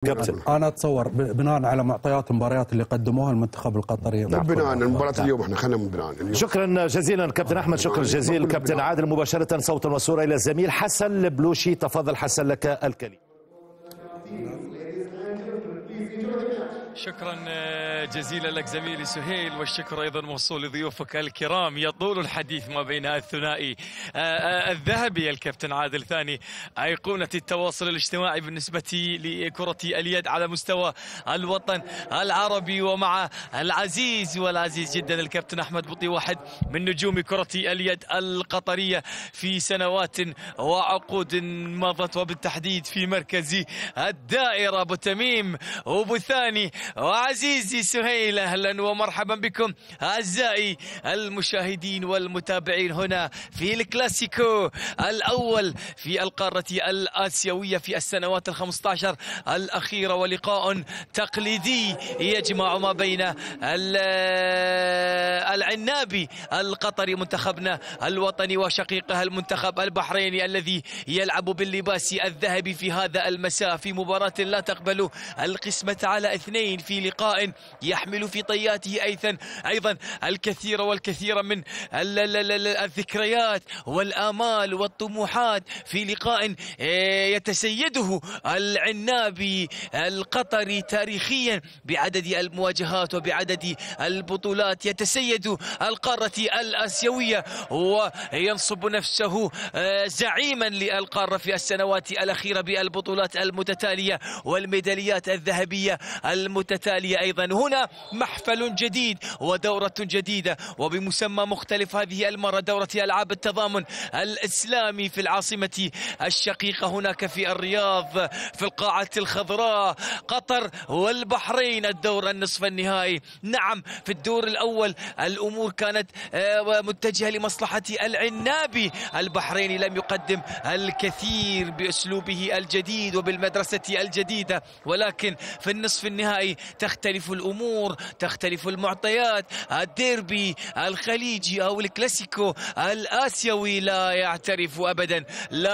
كابتن انا اتصور بناء على معطيات المباريات اللي قدموها المنتخب القطري بناء مباراة اليوم احنا خلينا من بناء. شكرا جزيلا كابتن احمد، شكرا جزيلا كابتن عادل. مباشره صوتا وصوره الى الزميل حسن البلوشي. تفضل حسن، لك الكلمه. شكرا جزيلا لك زميلي سهيل، والشكر ايضا موصول لضيوفك الكرام. يطول الحديث ما بين الثنائي الذهبي الكابتن عادل ثاني، ايقونه التواصل الاجتماعي بالنسبه لكره اليد على مستوى الوطن العربي، ومع العزيز والعزيز جدا الكابتن احمد بطي، واحد من نجوم كره اليد القطريه في سنوات وعقود مضت، وبالتحديد في مركز الدائره. ابو تميم وابو ثاني وعزيزي سهيل، اهلا ومرحبا بكم اعزائي المشاهدين والمتابعين هنا في الكلاسيكو الاول في القاره الاسيويه في السنوات ال15 الاخيره، ولقاء تقليدي يجمع ما بين العنابي القطري منتخبنا الوطني وشقيقه المنتخب البحريني الذي يلعب باللباس الذهبي في هذا المساء، في مباراة لا تقبل القسمة على اثنين، في لقاء يحمل في طياته أيضا الكثير والكثير من الذكريات والآمال والطموحات، في لقاء يتسيده العنابي القطري تاريخيا بعدد المواجهات وبعدد البطولات، يتسيد القارة الآسيوية وينصب نفسه زعيما للقارة في السنوات الأخيرة بالبطولات المتتالية والميداليات الذهبية المتتالية. أيضا هنا محفل جديد ودورة جديدة وبمسمى مختلف، هذه المرة دورة ألعاب التضامن الإسلامي في العاصمة الشقيقة هناك في الرياض في القاعة الخضراء. قطر والبحرين الدور النصف النهائي. نعم، في الدور الأول الأمور كانت متجهة لمصلحة العنابي البحريني، لم يقدم الكثير بأسلوبه الجديد وبالمدرسة الجديدة، ولكن في النصف النهائي تختلف الأمور، تختلف المعطيات. الديربي الخليجي أو الكلاسيكو الآسيوي لا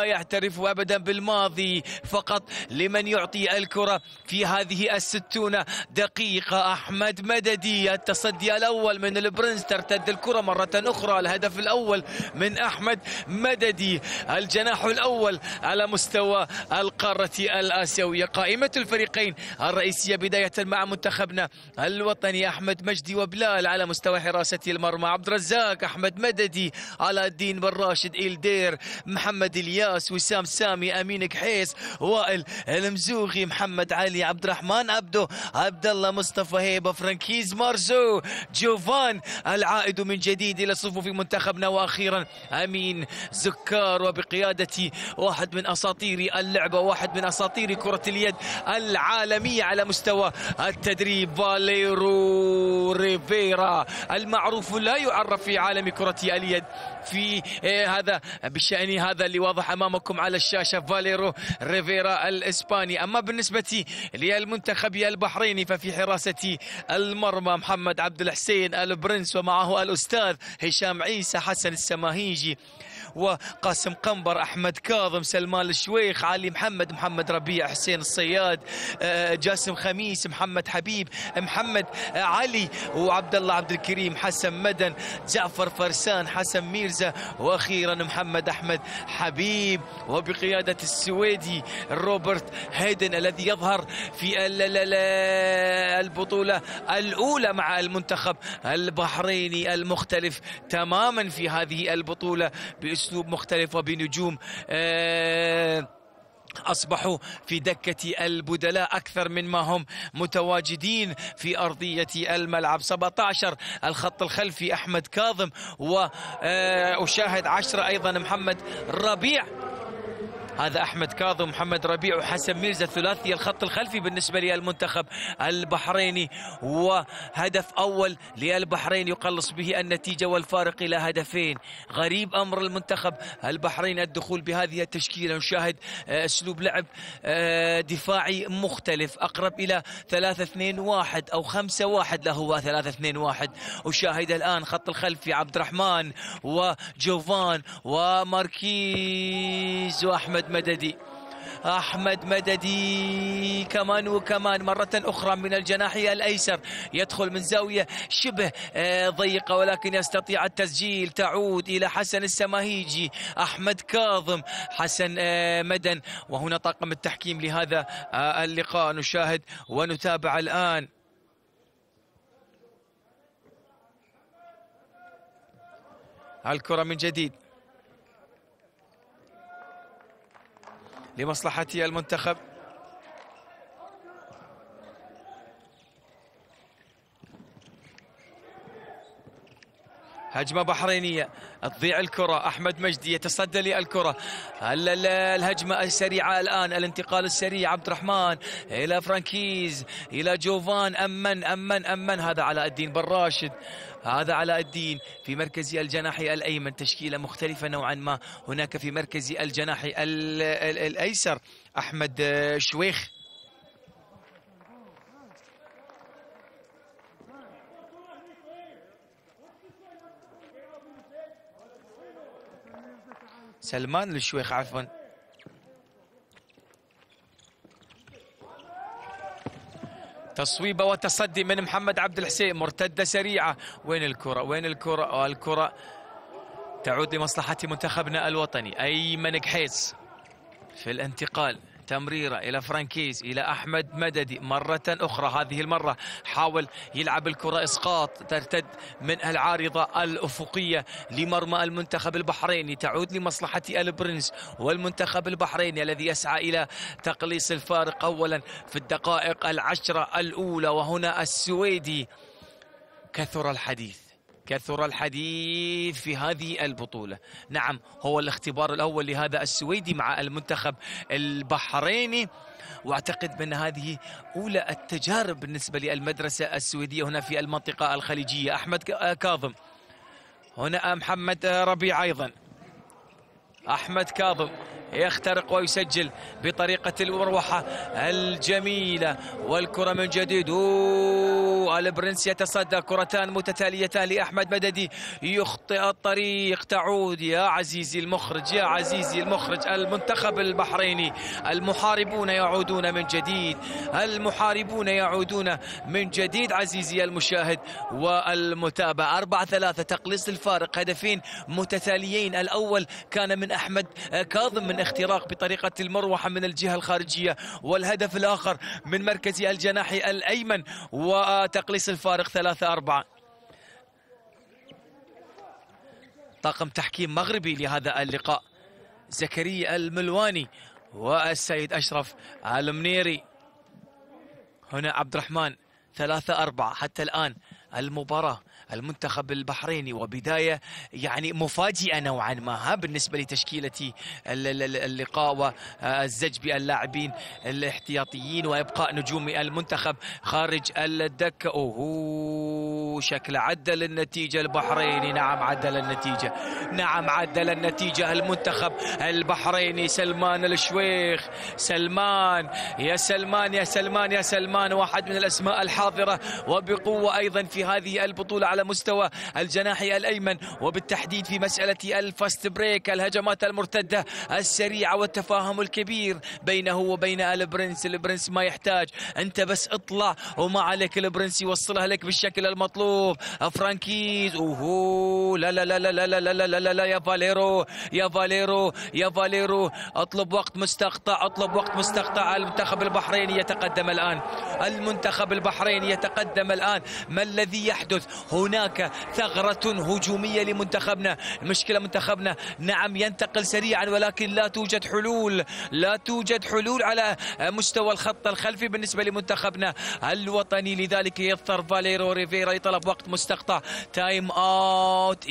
يعترف أبدا بالماضي، فقط لمن يعطي الكرة في هذه 60 دقيقة. أحمد مددي التصدي الأول من البرنس، ترتد الكرة مرة أخرى، الهدف الأول من أحمد مددي الجناح الأول على مستوى القارة الآسيوية. قائمة الفريقين الرئيسية بداية مع منتخبنا الوطني: أحمد مجدي وبلال على مستوى حراسة المرمى، عبد الرزاق، أحمد مددي، علاء الدين بن راشد، إلدير، محمد الياس، وسام سامي، أمين كحيس، وائل المزوغي، محمد علي، عبد الرحمن عبدو، عبد الله مصطفى هيبة، فرانكيز مارزو، جوفان العائد من جديد إلى صفوف منتخبنا، وأخيرا أمين زكار، وبقيادة واحد من أساطير اللعبة، واحد من أساطير كرة اليد العالمية على مستوى التدريب، فاليرو ريفيرا المعروف لا يعرف في عالم كرة اليد في هذا بشأن هذا اللي واضح أمامكم على الشاشة، فاليرو ريفيرا الإسباني. أما بالنسبة للمنتخب البحريني ففي حراسة المرمى محمد عبد الحسين البرنس، ومعه الأستاذ هشام عيسى، حسن السماهيجي، وقاسم قنبر، أحمد كاظم، سلمان الشويخ، علي محمد، محمد ربيع، حسين الصياد، جاسم خميس، محمد حبيب، محمد علي، وعبد الله عبد الكريم، حسن مدن، جعفر فرسان، حسن ميرزا، وأخيرا محمد أحمد حبيب، وبقيادة السويدي روبرت هيدن الذي يظهر في البطولة الأولى مع المنتخب البحريني المختلف تماما في هذه البطولة بأسلوب مختلف وبنجوم أصبحوا في دكة البدلاء أكثر من ما هم متواجدين في أرضية الملعب. 17 الخط الخلفي أحمد كاظم، وأشاهد 10 أيضا محمد ربيع. هذا أحمد كاظم، محمد ربيع، وحسن ميرزا، ثلاثي الخط الخلفي بالنسبة للمنتخب البحريني، وهدف أول للبحرين يقلص به النتيجة والفارق إلى هدفين. غريب أمر المنتخب البحريني الدخول بهذه التشكيلة. نشاهد أسلوب لعب دفاعي مختلف، أقرب إلى 3-2-1 أو 5-1، لا هو 3-2-1. أشاهد الآن خط الخلفي عبد الرحمن وجوفان وماركيز وأحمد مددي. أحمد مددي كمان وكمان مرة أخرى من الجناح الأيسر، يدخل من زاوية شبه ضيقة ولكن يستطيع التسجيل. تعود إلى حسن السماهيجي، أحمد كاظم، حسن مدن. وهنا طاقم التحكيم لهذا اللقاء. نشاهد ونتابع الآن الكرة من جديد لمصلحة المنتخب. هجمة بحرينية، تضيع الكرة. أحمد مجدي يتصدى للكرة. الهجمة السريعة الآن، الانتقال السريع. عبد الرحمن إلى فرانكيز إلى جوفان. أمن هذا علاء الدين بن راشد، هذا علاء الدين في مركز الجناح الأيمن. تشكيلة مختلفة نوعا ما هناك في مركز الجناح الأيسر. أحمد شويخ. سلمان الشويخ عفوا. تصويبه وتصدي من محمد عبد الحسين، مرتدة سريعة. وين الكرة؟ وين الكرة؟ الكرة تعود لمصلحة منتخبنا الوطني. أيمن كحيس في الانتقال، تمريرة إلى فرانكيز إلى أحمد مددي مرة أخرى. هذه المرة حاول يلعب الكرة إسقاط، ترتد من العارضة الأفقية لمرمى المنتخب البحريني. تعود لمصلحة البرنس والمنتخب البحريني الذي يسعى إلى تقليص الفارق أولا في الدقائق العشرة الأولى. وهنا السويدي كثر الحديث في هذه البطولة. نعم، هو الاختبار الأول لهذا السويدي مع المنتخب البحريني، واعتقد بأن هذه أولى التجارب بالنسبة للمدرسة السويدية هنا في المنطقة الخليجية. أحمد كاظم، هنا محمد ربيع أيضا. أحمد كاظم يخترق ويسجل بطريقة المروحة الجميلة. والكرة من جديد، البرنس يتصدى. كرتان متتاليتان لأحمد مددي، يخطئ الطريق. تعود يا عزيزي المخرج، يا عزيزي المخرج. المنتخب البحريني، المحاربون يعودون من جديد، المحاربون يعودون من جديد عزيزي المشاهد والمتابع. 4-3 تقليص الفارق، هدفين متتاليين. الأول كان من أحمد كاظم من اختراق بطريقة المروحة من الجهة الخارجية، والهدف الآخر من مركز الجناح الأيمن وتقليص الفارق 3-4. طاقم تحكيم مغربي لهذا اللقاء، زكريا الملواني والسيد أشرف المنيري. هنا عبد الرحمن. 3-4 حتى الآن المباراة. المنتخب البحريني وبداية يعني مفاجئة نوعا ما بالنسبة لتشكيلة اللقاء والزج باللاعبين الاحتياطيين وإبقاء نجوم المنتخب خارج الدكة. شكل عدل النتيجة البحريني. نعم عدل النتيجة، نعم عدل النتيجة المنتخب البحريني. سلمان الشويخ، سلمان يا سلمان يا سلمان يا سلمان، واحد من الأسماء الحاضرة وبقوة أيضا في هذه البطولة على مستوى الجناح الأيمن، وبالتحديد في مسألة الفاست بريك، الهجمات المرتدة السريعة والتفاهم الكبير بينه وبين البرنس. البرنس ما يحتاج، أنت بس اطلع وما عليك البرنس يوصلها لك بالشكل المطلوب. فرانكيز لا لا لا لا لا لا لا لا لا يا فاليرو يا فاليرو يا فاليرو، اطلب وقت مستقطع، اطلب وقت مستقطع. المنتخب البحريني يتقدم الآن، المنتخب البحريني يتقدم الآن. ما الذي يحدث؟ هناك ثغرة هجومية لمنتخبنا. المشكلة منتخبنا نعم ينتقل سريعا ولكن لا توجد حلول، لا توجد حلول على مستوى الخط الخلفي بالنسبة لمنتخبنا الوطني. لذلك يضطر فاليرو ريفيرا يطلب وقت مستقطع، تايم اوت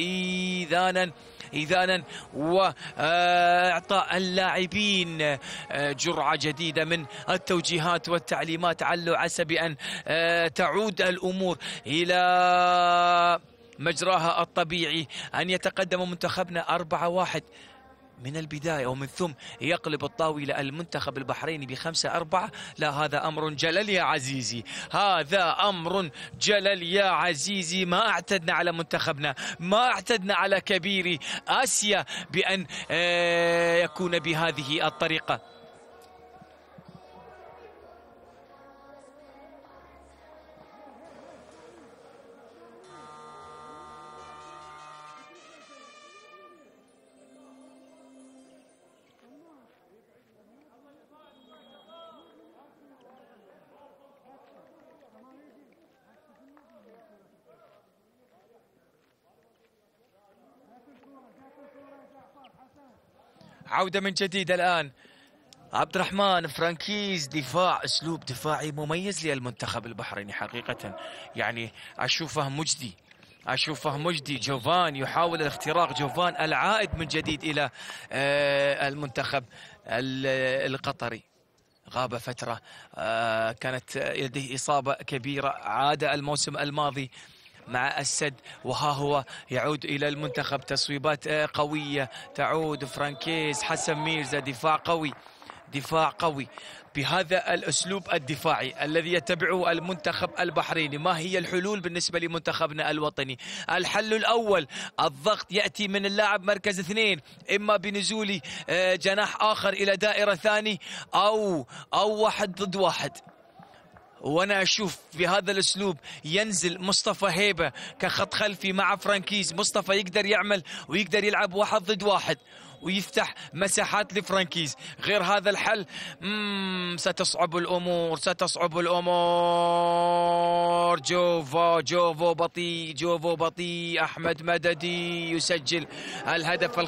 إذانا وإعطاء اللاعبين جرعة جديدة من التوجيهات والتعليمات على عسى بأن تعود الأمور إلى مجراها الطبيعي، أن يتقدم منتخبنا 4-1 من البداية ومن ثم يقلب الطاولة المنتخب البحريني ب5-4. لا، هذا أمر جلل يا عزيزي، هذا أمر جلل يا عزيزي. ما اعتدنا على منتخبنا، ما اعتدنا على كبير آسيا بأن يكون بهذه الطريقة. عودة من جديد الآن. عبد الرحمن فرانكيز، دفاع، اسلوب دفاعي مميز للمنتخب البحريني حقيقة، يعني اشوفه مجدي. جوفان يحاول الاختراق، جوفان العائد من جديد الى المنتخب القطري، غاب فترة، كانت لديه إصابة كبيرة، عاد الموسم الماضي مع السد، وها هو يعود إلى المنتخب. تصويبات قوية تعود، فرانكيز، حسن ميرزا، دفاع قوي بهذا الأسلوب الدفاعي الذي يتبعه المنتخب البحريني. ما هي الحلول بالنسبة لمنتخبنا الوطني؟ الحل الأول الضغط يأتي من اللاعب مركز 2، إما بنزول جناح آخر إلى دائرة ثاني أو 1 ضد 1. وانا اشوف في هذا الاسلوب ينزل مصطفى هيبة كخط خلفي مع فرانكيز. مصطفى يقدر يعمل ويقدر يلعب 1 ضد 1 ويفتح مساحات لفرانكيز. غير هذا الحل ستصعب الامور. جوفو بطيء. احمد مددي يسجل الهدف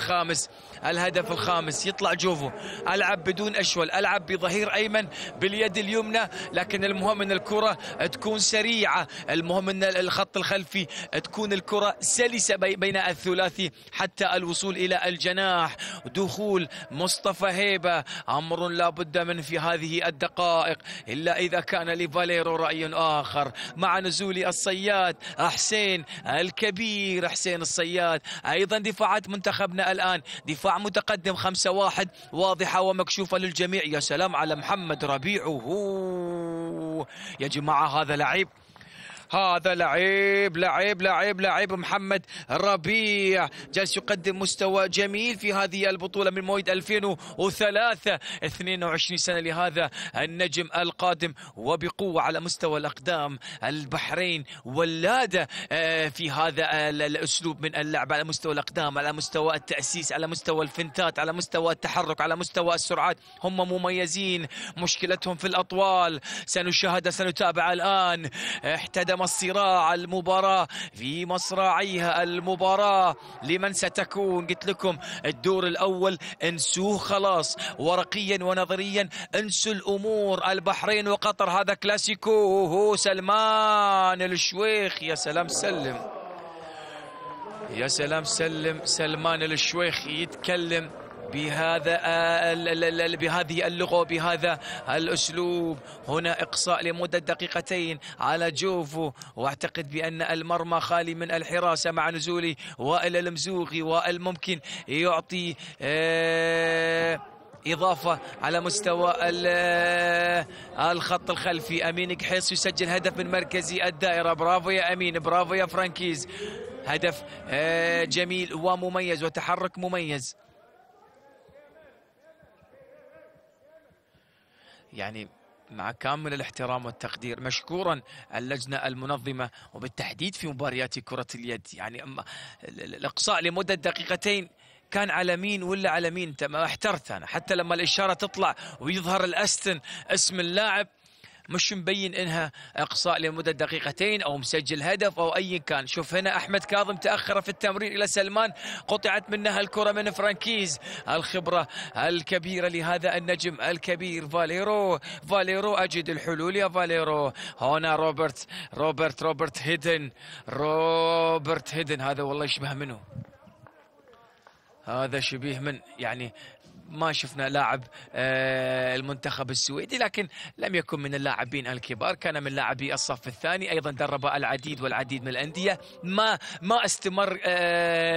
الخامس. يطلع جوفو، العب بدون اشول، العب بظهير ايمن باليد اليمنى، لكن المهم ان الكره تكون سريعه، المهم ان الخط الخلفي تكون الكره سلسه بين الثلاثي حتى الوصول الى الجناح. دخول مصطفى هيبة أمر لا بد منه في هذه الدقائق، إلا إذا كان لفاليرو رأي آخر. مع نزول الصياد حسين الكبير، حسين الصياد. أيضا دفاعات منتخبنا الآن دفاع متقدم 5-1 واضحة ومكشوفة للجميع. يا سلام على محمد ربيع، يا جماعة هذا لعيب محمد ربيع، جالس يقدم مستوى جميل في هذه البطولة من موعد 2003. 22 سنة لهذا النجم القادم، وبقوة على مستوى الأقدام. البحرين ولادة في هذا الأسلوب من اللعب، على مستوى الأقدام، على مستوى التأسيس، على مستوى الفنتات، على مستوى التحرك، على مستوى السرعات. هم مميزين، مشكلتهم في الأطوال. سنتابع الآن. احتدم الصراع، المباراة في مصراعيها. المباراة لمن ستكون؟ قلت لكم الدور الأول انسوه خلاص، ورقيا ونظريا انسوا الأمور. البحرين وقطر هذا كلاسيكو. هو سلمان الشويخ، يا سلام سلمان الشويخ يتكلم بهذه اللغة وبهذا الأسلوب. هنا إقصاء لمدة 2 دقيقتين على جوفو، واعتقد بأن المرمى خالي من الحراسة مع نزول وائل المزوغي. وائل ممكن يعطي إضافة على مستوى الخط الخلفي. أمين قحيص يسجل هدف من مركزي الدائرة. برافو يا أمين، برافو يا فرانكيز. هدف جميل ومميز وتحرك مميز. يعني مع كامل الاحترام والتقدير، مشكورا اللجنة المنظمة وبالتحديد في مباريات كرة اليد. يعني الإقصاء لمدة 2 دقيقتين كان على مين ولا على مين؟ ما احترت أنا، حتى لما الإشارة تطلع ويظهر الأستن اسم اللاعب مش مبين انها اقصاء لمدة 2 دقيقتين او مسجل هدف او اي كان. شوف هنا احمد كاظم تاخر في التمرير الى سلمان، قطعت منها الكرة من فرانكيز. الخبرة الكبيرة لهذا النجم الكبير فاليرو اجد الحلول يا فاليرو. هنا روبرت هيدن. هذا والله يشبه منه، هذا شبيه من، يعني ما شفنا لاعب المنتخب السويدي، لكن لم يكن من اللاعبين الكبار، كان من لاعبي الصف الثاني. أيضا درب العديد من الأندية، ما استمر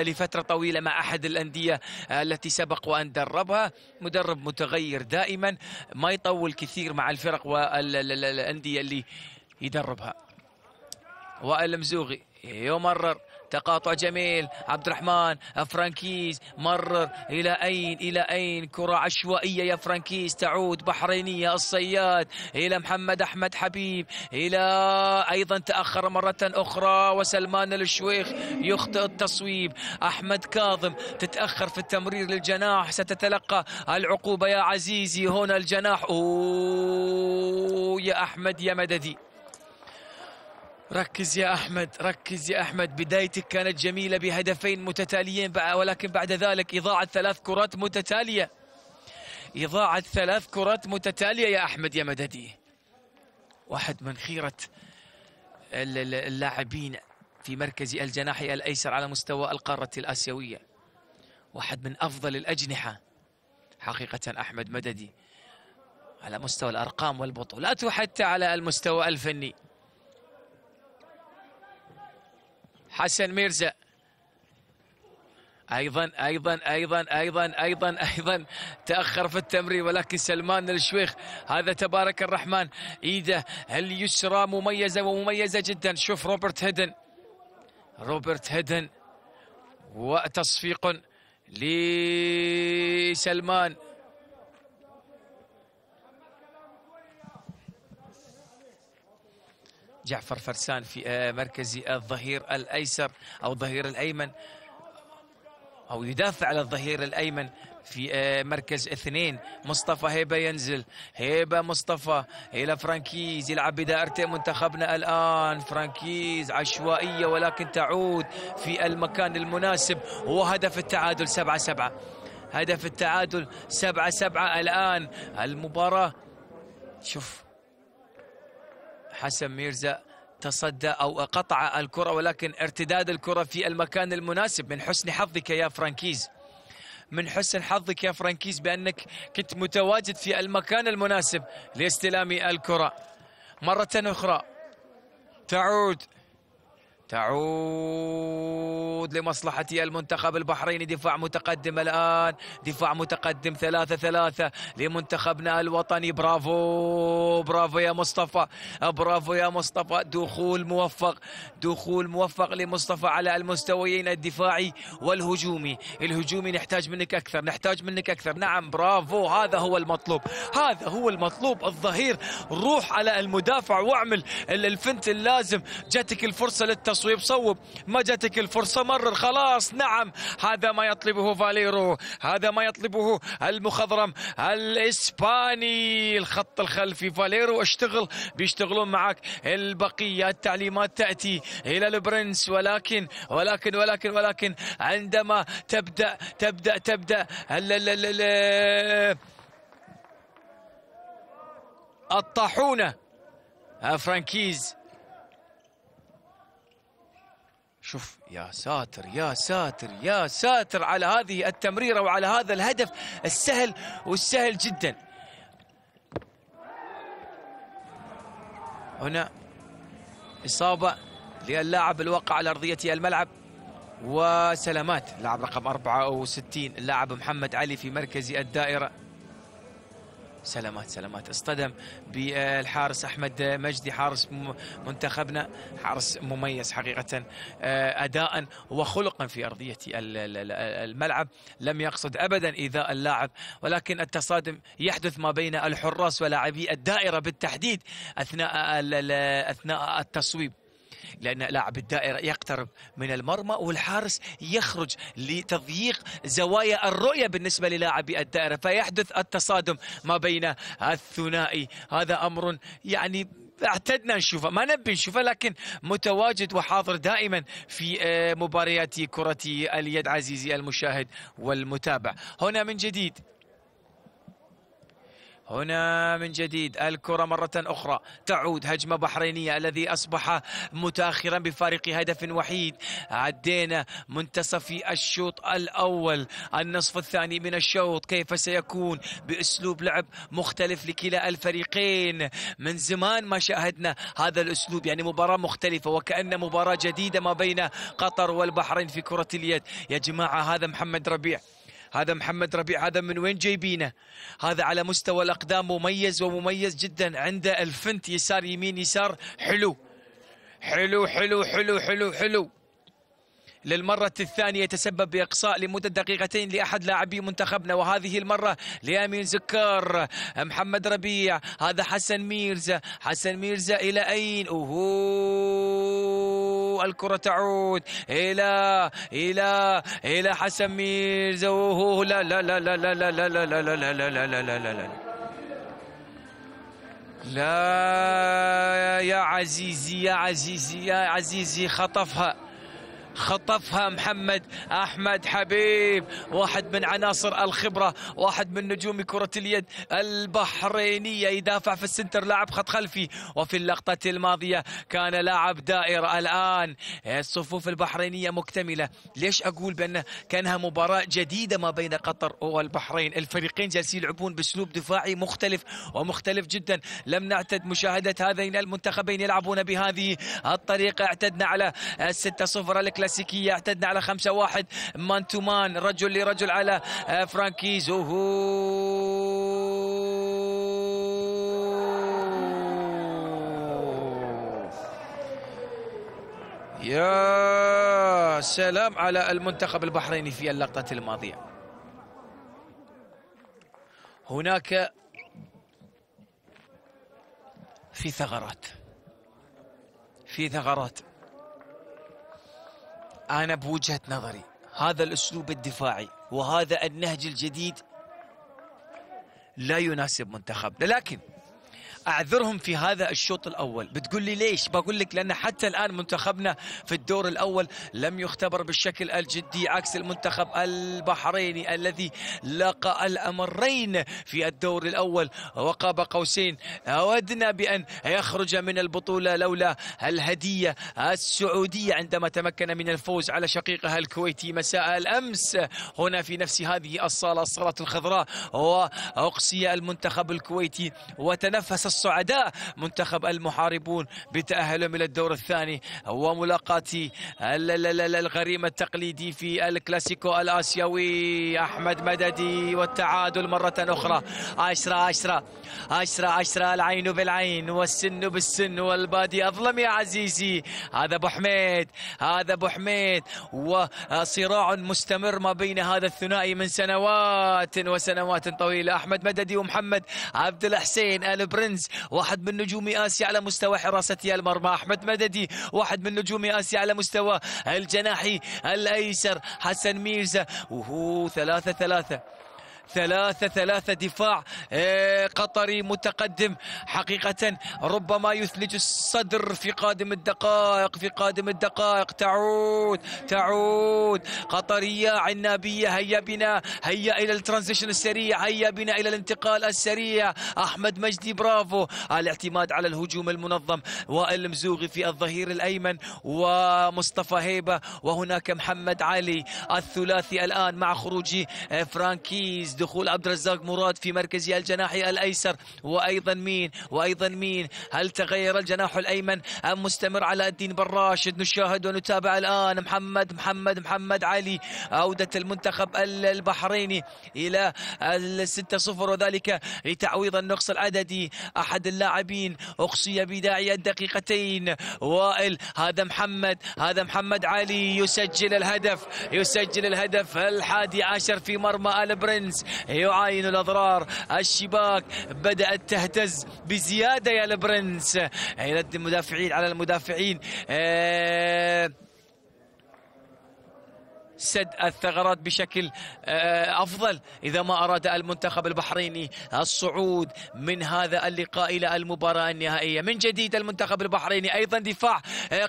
لفترة طويلة مع أحد الأندية التي سبق وأن دربها. مدرب متغير دائما، ما يطول كثير مع الفرق والأندية اللي يدربها. وائل المزوغي يمرر، تقاطع جميل. عبد الرحمن فرانكيز مرر إلى أين؟ كرة عشوائية يا فرانكيز، تعود بحرينية. الصياد إلى محمد أحمد حبيب، إلى أيضا تأخر مرة أخرى، وسلمان الشويخ يخطئ التصويب. أحمد كاظم تتأخر في التمرير للجناح، ستتلقى العقوبة يا عزيزي. هنا الجناح، يا أحمد يا مددي، ركز يا أحمد. بدايتك كانت جميلة بهدفين متتاليين، ولكن بعد ذلك إضاعة 3 كرات متتالية. إضاعة 3 كرات متتالية يا أحمد يا مددي. واحد من خيرة اللاعبين في مركز الجناح الأيسر على مستوى القارة الآسيوية، واحد من أفضل الأجنحة حقيقة أحمد مددي على مستوى الأرقام والبطولات وحتى على المستوى الفني. حسن ميرزا أيضا تأخر في التمرير، ولكن سلمان الشويخ هذا تبارك الرحمن إيده اليسرى مميزة جدا. شوف روبرت هيدن وتصفيق لسلمان. جعفر فرسان في مركز الظهير الأيسر أو الظهير الأيمن، أو يدافع على الظهير الأيمن في مركز 2. مصطفى هيبة ينزل، مصطفى إلى فرانكيز يلعب بدائرتين منتخبنا الآن. فرانكيز عشوائية ولكن تعود في المكان المناسب، وهدف التعادل 7-7. هدف التعادل 7-7 الآن المباراة. شوف حسن ميرزا تصدى أو قطع الكرة، ولكن ارتداد الكرة في المكان المناسب. من حسن حظك يا فرانكيز، من حسن حظك يا فرانكيز بأنك كنت متواجد في المكان المناسب لاستلام الكرة. مرة أخرى تعود لمصلحة المنتخب البحريني. دفاع متقدم الآن، دفاع متقدم 3-3 لمنتخبنا الوطني. برافو يا مصطفى، برافو يا مصطفى. دخول موفق لمصطفى على المستويين الدفاعي والهجومي. الهجومي نحتاج منك أكثر. نعم برافو، هذا هو المطلوب. الظهير روح على المدافع واعمل الفنت اللازم. جاتك الفرصة للتصويب صوب، ما جاتك الفرصة مرر خلاص. نعم هذا ما يطلبه فاليرو، هذا ما يطلبه المخضرم الإسباني. الخط الخلفي فاليرو اشتغل، بيشتغلون معك البقية. التعليمات تأتي إلى البرنس، ولكن عندما تبدأ الطاحونة فرانكيز. شوف يا ساتر على هذه التمريرة وعلى هذا الهدف السهل جدا. هنا إصابة للاعب الواقع على أرضية الملعب، وسلامات لاعب رقم 64 اللاعب محمد علي في مركز الدائرة. سلامات اصطدم بالحارس أحمد مجدي، حارس منتخبنا، حارس مميز حقيقة أداء وخلقا في أرضية الملعب. لم يقصد أبدا إيذاء اللاعب، ولكن التصادم يحدث ما بين الحراس ولاعبي الدائرة بالتحديد أثناء التصويب، لأن لاعب الدائرة يقترب من المرمى والحارس يخرج لتضييق زوايا الرؤية بالنسبة للاعبي الدائرة، فيحدث التصادم ما بين الثنائي. هذا أمر يعني اعتدنا نشوفه، ما نبي نشوفه، لكن متواجد وحاضر دائما في مباريات كرة اليد عزيزي المشاهد والمتابع. هنا من جديد الكرة مرة أخرى تعود. هجمة بحرينية الذي أصبح متأخرا بفارق هدف وحيد. عدينا منتصف الشوط الأول، النصف الثاني من الشوط كيف سيكون بأسلوب لعب مختلف لكلا الفريقين. من زمان ما شاهدنا هذا الأسلوب، يعني مباراة مختلفة وكأن مباراة جديدة ما بين قطر والبحرين في كرة اليد. يا جماعة هذا محمد ربيع، هذا من وين جايبينه؟ هذا على مستوى الأقدام مميز جدا. عنده الفنت يسار يمين يسار حلو. للمرة الثانية يتسبب بإقصاء لمدة 2 دقيقة لأحد لاعبي منتخبنا، وهذه المرة لأمين زكار. محمد ربيع، هذا حسن ميرزا إلى أين؟ الكرة تعود إلى حسن ميرزا. لا لا لا لا لا لا لا لا لا لا لا لا لا لا لا لا لا يا عزيزي خطفها خطفها محمد أحمد حبيب، واحد من عناصر الخبرة، واحد من نجوم كرة اليد البحرينية، يدافع في السنتر، لاعب خط خلفي. وفي اللقطة الماضية كان لاعب دائرة. الآن الصفوف البحرينية مكتملة. ليش أقول بأن كانها مباراة جديدة ما بين قطر والبحرين؟ الفريقين جالسين يلعبون بأسلوب دفاعي مختلف ومختلف جدا. لم نعتد مشاهدة هذين المنتخبين يلعبون بهذه الطريقة. اعتدنا على 6-0 الكلاسيكية، اعتدنا على 5-1 مان تو مان، رجل لرجل على فرانكيز. يا سلام على المنتخب البحريني في اللقطة الماضية. هناك في ثغرات. أنا بوجهة نظري هذا الأسلوب الدفاعي وهذا النهج الجديد لا يناسب منتخبنا، لكن أعذرهم في هذا الشوط الأول. بتقول لي ليش؟ بقول لك لأن حتى الآن منتخبنا في الدور الأول لم يختبر بالشكل الجدي، عكس المنتخب البحريني الذي لاقى الأمرين في الدور الأول وقاب قوسين. أودنا بأن يخرج من البطولة لولا الهدية السعودية عندما تمكن من الفوز على شقيقها الكويتي مساء الأمس هنا في نفس هذه الصالة الخضراء. وأقصي المنتخب الكويتي وتنفس الصعداء منتخب المحاربون بتأهلهم إلى الدور الثاني وملاقاة الغريم التقليدي في الكلاسيكو الآسيوي أحمد مددي، والتعادل مرة أخرى. 10 العين بالعين والسن بالسن والبادي أظلم يا عزيزي. هذا أبو حميد وصراع مستمر ما بين هذا الثنائي من سنوات وسنوات طويلة. أحمد مددي ومحمد عبد الحسين البرنس، واحد من نجوم آسيا على مستوى حراسة المرمى. أحمد مددي واحد من نجوم آسيا على مستوى الجناحي الأيسر. حسن ميرزا. 3-3 دفاع قطري متقدم حقيقة، ربما يثلج الصدر في قادم الدقائق. تعود قطرية عنابية. هيا إلى الترانزيشن السريع، هيا بنا إلى الانتقال السريع. أحمد مجدي برافو. الاعتماد على الهجوم المنظم. وائل مزوغي في الظهير الأيمن ومصطفى هيبة، وهناك محمد علي. الثلاثي الآن مع خروج فرانكيز، دخول عبد الرزاق مراد في مركز الجناحي الأيسر. وأيضا مين هل تغير الجناح الأيمن أم مستمر على الدين بالراشد؟ نشاهد ونتابع الآن محمد علي. عودة المنتخب البحريني إلى 6-0 وذلك لتعويض النقص العددي. أحد اللاعبين أقصي بداعي الدقيقتين. وائل. هذا محمد علي يسجل الهدف 11 في مرمى البرنس. يعاين الأضرار. الشباك بدأت تهتز بزيادة يا البرنس. يرد المدافعين على المدافعين. سد الثغرات بشكل أفضل إذا ما أراد المنتخب البحريني الصعود من هذا اللقاء إلى المباراة النهائية. من جديد المنتخب البحريني أيضا دفاع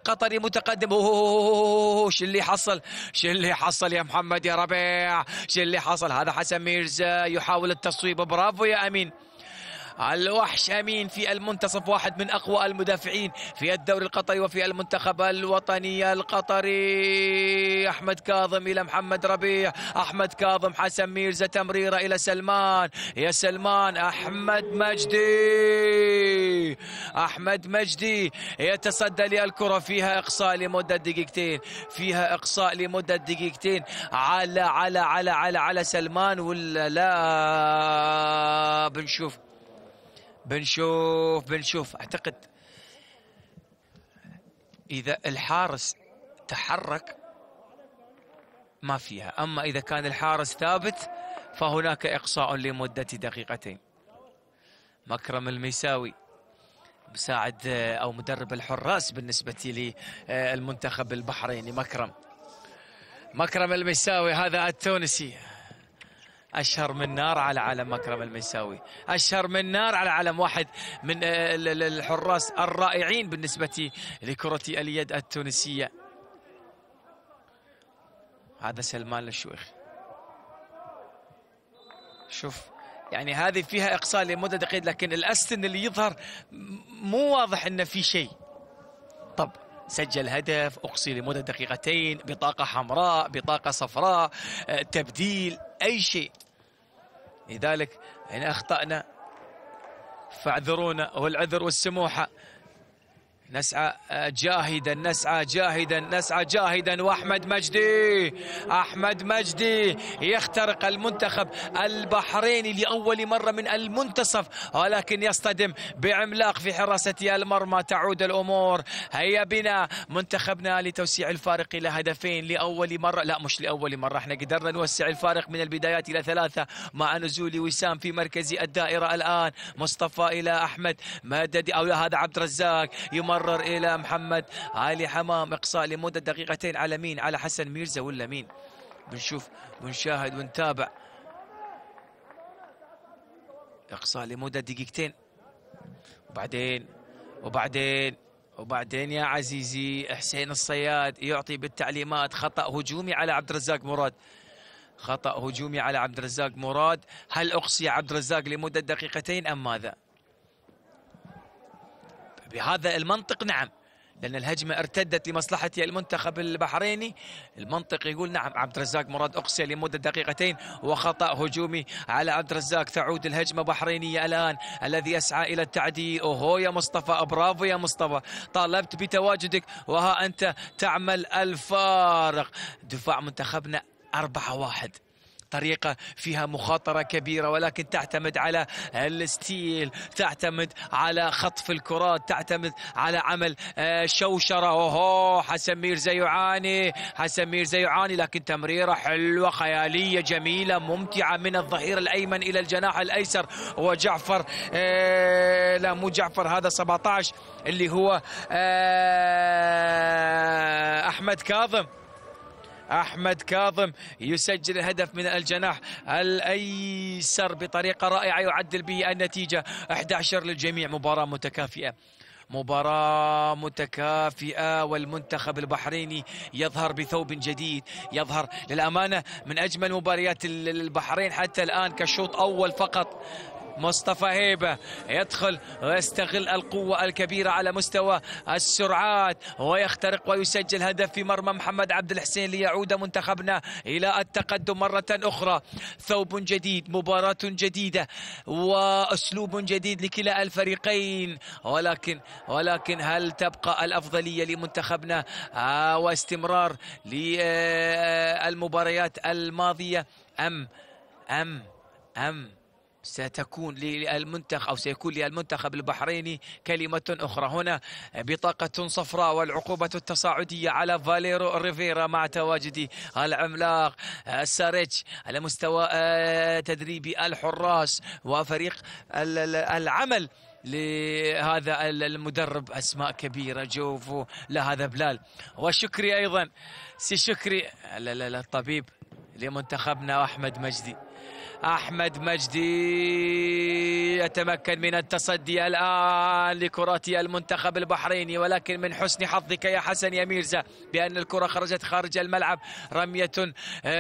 قطري متقدم. شو اللي حصل يا محمد يا ربيع؟ شو اللي حصل؟ هذا حسن ميرزا يحاول التصويب. برافو يا أمين. الوحش أمين في المنتصف، واحد من أقوى المدافعين في الدوري القطري وفي المنتخب الوطني القطري. أحمد كاظم إلى محمد ربيع. أحمد كاظم. حسن ميرزا. تمريرة إلى سلمان. يا سلمان. أحمد مجدي يتصدى للكرة. فيها إقصاء لمدة دقيقتين على سلمان ولا لا؟ بنشوف. أعتقد إذا الحارس تحرك ما فيها، أما إذا كان الحارس ثابت فهناك إقصاء لمدة دقيقتين. مكرم الميساوي مساعد أو مدرب الحراس بالنسبة للمنتخب البحريني. مكرم الميساوي هذا التونسي أشهر من نار على علم. مكرم الميساوي أشهر من نار على علم، واحد من الحراس الرائعين بالنسبة لكرة اليد التونسية. هذا سلمان الشويخ. شوف يعني هذه فيها إقصاء لمدة دقيقة، لكن الأستن اللي يظهر مو واضح إنه في شيء. طب سجل هدف، أقصي لمدة دقيقتين، بطاقة حمراء، بطاقة صفراء، تبديل، أي شيء. لذلك إن أخطأنا فاعذرونا، والعذر والسموحة. نسعى جاهدا، نسعى جاهدا، نسعى جاهدا. واحمد مجدي، احمد مجدي يخترق المنتخب البحريني لاول مره من المنتصف، ولكن يصطدم بعملاق في حراسه المرمى. تعود الامور، هيا بنا منتخبنا لتوسيع الفارق الى هدفين لاول مره. لا مش لاول مره، احنا قدرنا نوسع الفارق من البدايات الى 3 مع نزول وسام في مركز الدائره. الان مصطفى الى احمد مددي، او هذا عبد الرزاق يمر إلى محمد علي حمام. إقصاء لمدة دقيقتين على مين؟ على حسن ميرزا ولا مين؟ بنشوف ونشاهد ونتابع. إقصاء لمدة دقيقتين. وبعدين يا عزيزي حسين الصياد يعطي بالتعليمات. خطأ هجومي على عبد الرزاق مراد، خطأ هجومي على عبد الرزاق مراد. هل أقصي عبد الرزاق لمدة دقيقتين أم ماذا؟ بهذا المنطق نعم، لأن الهجمة ارتدت لمصلحة المنتخب البحريني. المنطق يقول نعم، عبد الرزاق مراد أقصي لمدة دقيقتين وخطأ هجومي على عبد الرزاق. تعود الهجمة بحرينية الآن، الذي يسعى إلى التعدي. أوهو يا مصطفى، برافو يا مصطفى، طالبت بتواجدك وها أنت تعمل الفارق. دفاع منتخبنا 4-1، طريقة فيها مخاطرة كبيرة، ولكن تعتمد على الستيل، تعتمد على خطف الكرات، تعتمد على عمل شوشرة. اوهو حسن ميرزا يعاني، حسن ميرزا يعاني، لكن تمريرة حلوة خيالية جميلة ممتعة من الظهير الأيمن إلى الجناح الأيسر. وجعفر لا مو جعفر، هذا 17 اللي هو أحمد كاظم. أحمد كاظم يسجل الهدف من الجناح الأيسر بطريقة رائعة يعدل به النتيجة. 11 للجميع. مباراة متكافئة، مباراة متكافئة، والمنتخب البحريني يظهر بثوب جديد، يظهر للأمانة من أجمل مباريات البحرين حتى الآن كشوط أول فقط. مصطفى هيبة يدخل ويستغل القوة الكبيرة على مستوى السرعات ويخترق ويسجل هدف في مرمى محمد عبد الحسين ليعود منتخبنا إلى التقدم مرة أخرى. ثوب جديد، مباراة جديدة، وأسلوب جديد لكلا الفريقين، ولكن هل تبقى الأفضلية لمنتخبنا واستمرار للمباريات الماضية أم ستكون للمنتخب أو سيكون للمنتخب البحريني كلمة أخرى؟ هنا بطاقة صفراء والعقوبة التصاعدية على فاليرو ريفيرا مع تواجد العملاق ساريتش على مستوى تدريب الحراس وفريق العمل لهذا المدرب. أسماء كبيرة، جوفو، لا هذا بلال، وشكري أيضا، سي شكري، لا الطبيب لمنتخبنا. أحمد مجدي يتمكن من التصدي الآن لكرات المنتخب البحريني، ولكن من حسن حظك يا حسن يا ميرزا بأن الكرة خرجت خارج الملعب. رمية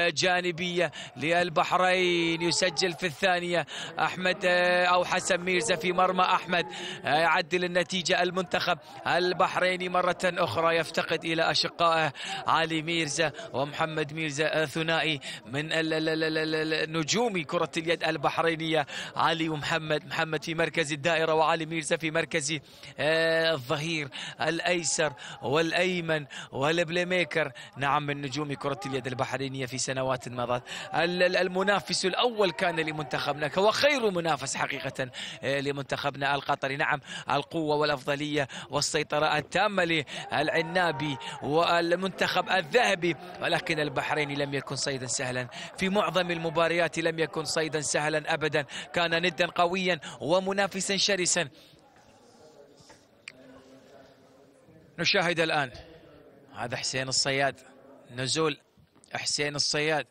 جانبية للبحرين، يسجل في الثانية أحمد أو حسن ميرزا في مرمى أحمد، يعدل النتيجة. المنتخب البحريني مرة أخرى يفتقد إلى أشقائه علي ميرزا ومحمد ميرزا، ثنائي من نجوم كرة اليد البحرينية. علي ومحمد في مركز الدائرة، وعلي ميرزا في مركز الظهير الأيسر والأيمن والبلاي ميكر. نعم، من نجوم كرة اليد البحرينية في سنوات مضت. المنافس الأول كان لمنتخبنا وخير منافس حقيقة لمنتخبنا القطري. نعم، القوة والأفضلية والسيطرة التامة للعنابي والمنتخب الذهبي، ولكن البحريني لم يكن صيدا سهلا في معظم المباريات، لم يكن صيدا سهلا أبدا، كان ندا قويا ومنافسا شرسا. نشاهد الآن هذا حسين الصياد، نزول حسين الصياد.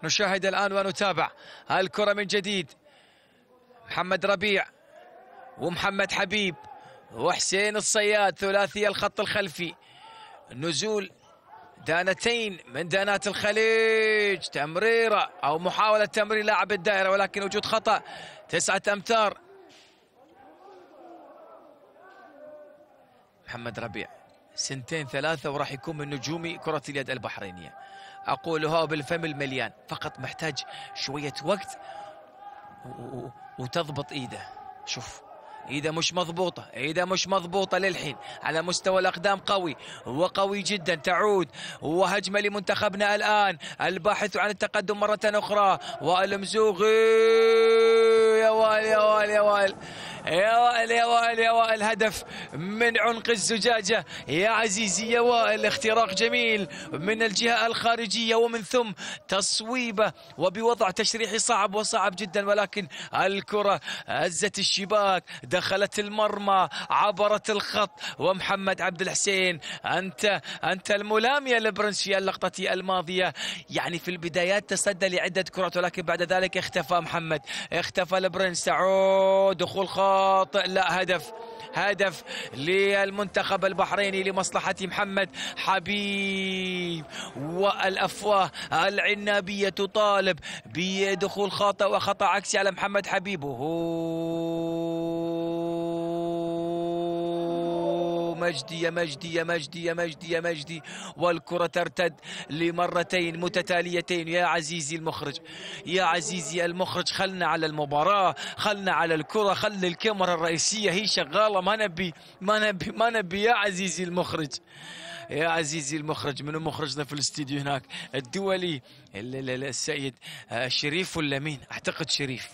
نشاهد الآن ونتابع الكرة من جديد. محمد ربيع ومحمد حبيب وحسين الصياد ثلاثي الخط الخلفي. نزول دانتين من دانات الخليج، تمريرة أو محاولة تمرير لاعب الدائرة ولكن وجود خطأ. 9 أمتار. محمد ربيع 2 3 وراح يكون من نجوم كرة اليد البحرينية. أقولها بالفم المليان، فقط محتاج شوية وقت وتضبط إيده. شوف إيده مش مضبوطة، إيده مش مضبوطة للحين. على مستوى الأقدام قوي وقوي جدا. تعود وهجمة لمنتخبنا الآن، الباحث عن التقدم مرة أخرى. والمزوغي يا وائل يا وائل يا وائل يا وائل يا وائل يا وائل، هدف من عنق الزجاجة يا عزيزي يا وائل. اختراق جميل من الجهة الخارجية ومن ثم تصويبة وبوضع تشريحي صعب وصعب جدا، ولكن الكرة هزت الشباك، دخلت المرمى، عبرت الخط. ومحمد عبد الحسين أنت الملام يا البرنس في اللقطة الماضية. يعني في البدايات تصدى لعدة كرات ولكن بعد ذلك اختفى محمد، اختفى البرنس. تعود دخول خاطئ، لا هدف للمنتخب البحريني لمصلحة محمد حبيب. والأفواه العنابية تطالب بدخول خاطئ وخطأ عكسي على محمد حبيب. مجدي يا مجدي يا مجدي يا مجدي يا مجدي، والكرة ترتد لمرتين متتاليتين. يا عزيزي المخرج، يا عزيزي المخرج، خلنا على المباراة، خلنا على الكرة، خلي الكاميرا الرئيسية هي شغالة. ما نبي يا عزيزي المخرج، يا عزيزي المخرج. من مخرجنا في الاستديو هناك الدولي السيد شريف ولا مين؟ اعتقد شريف.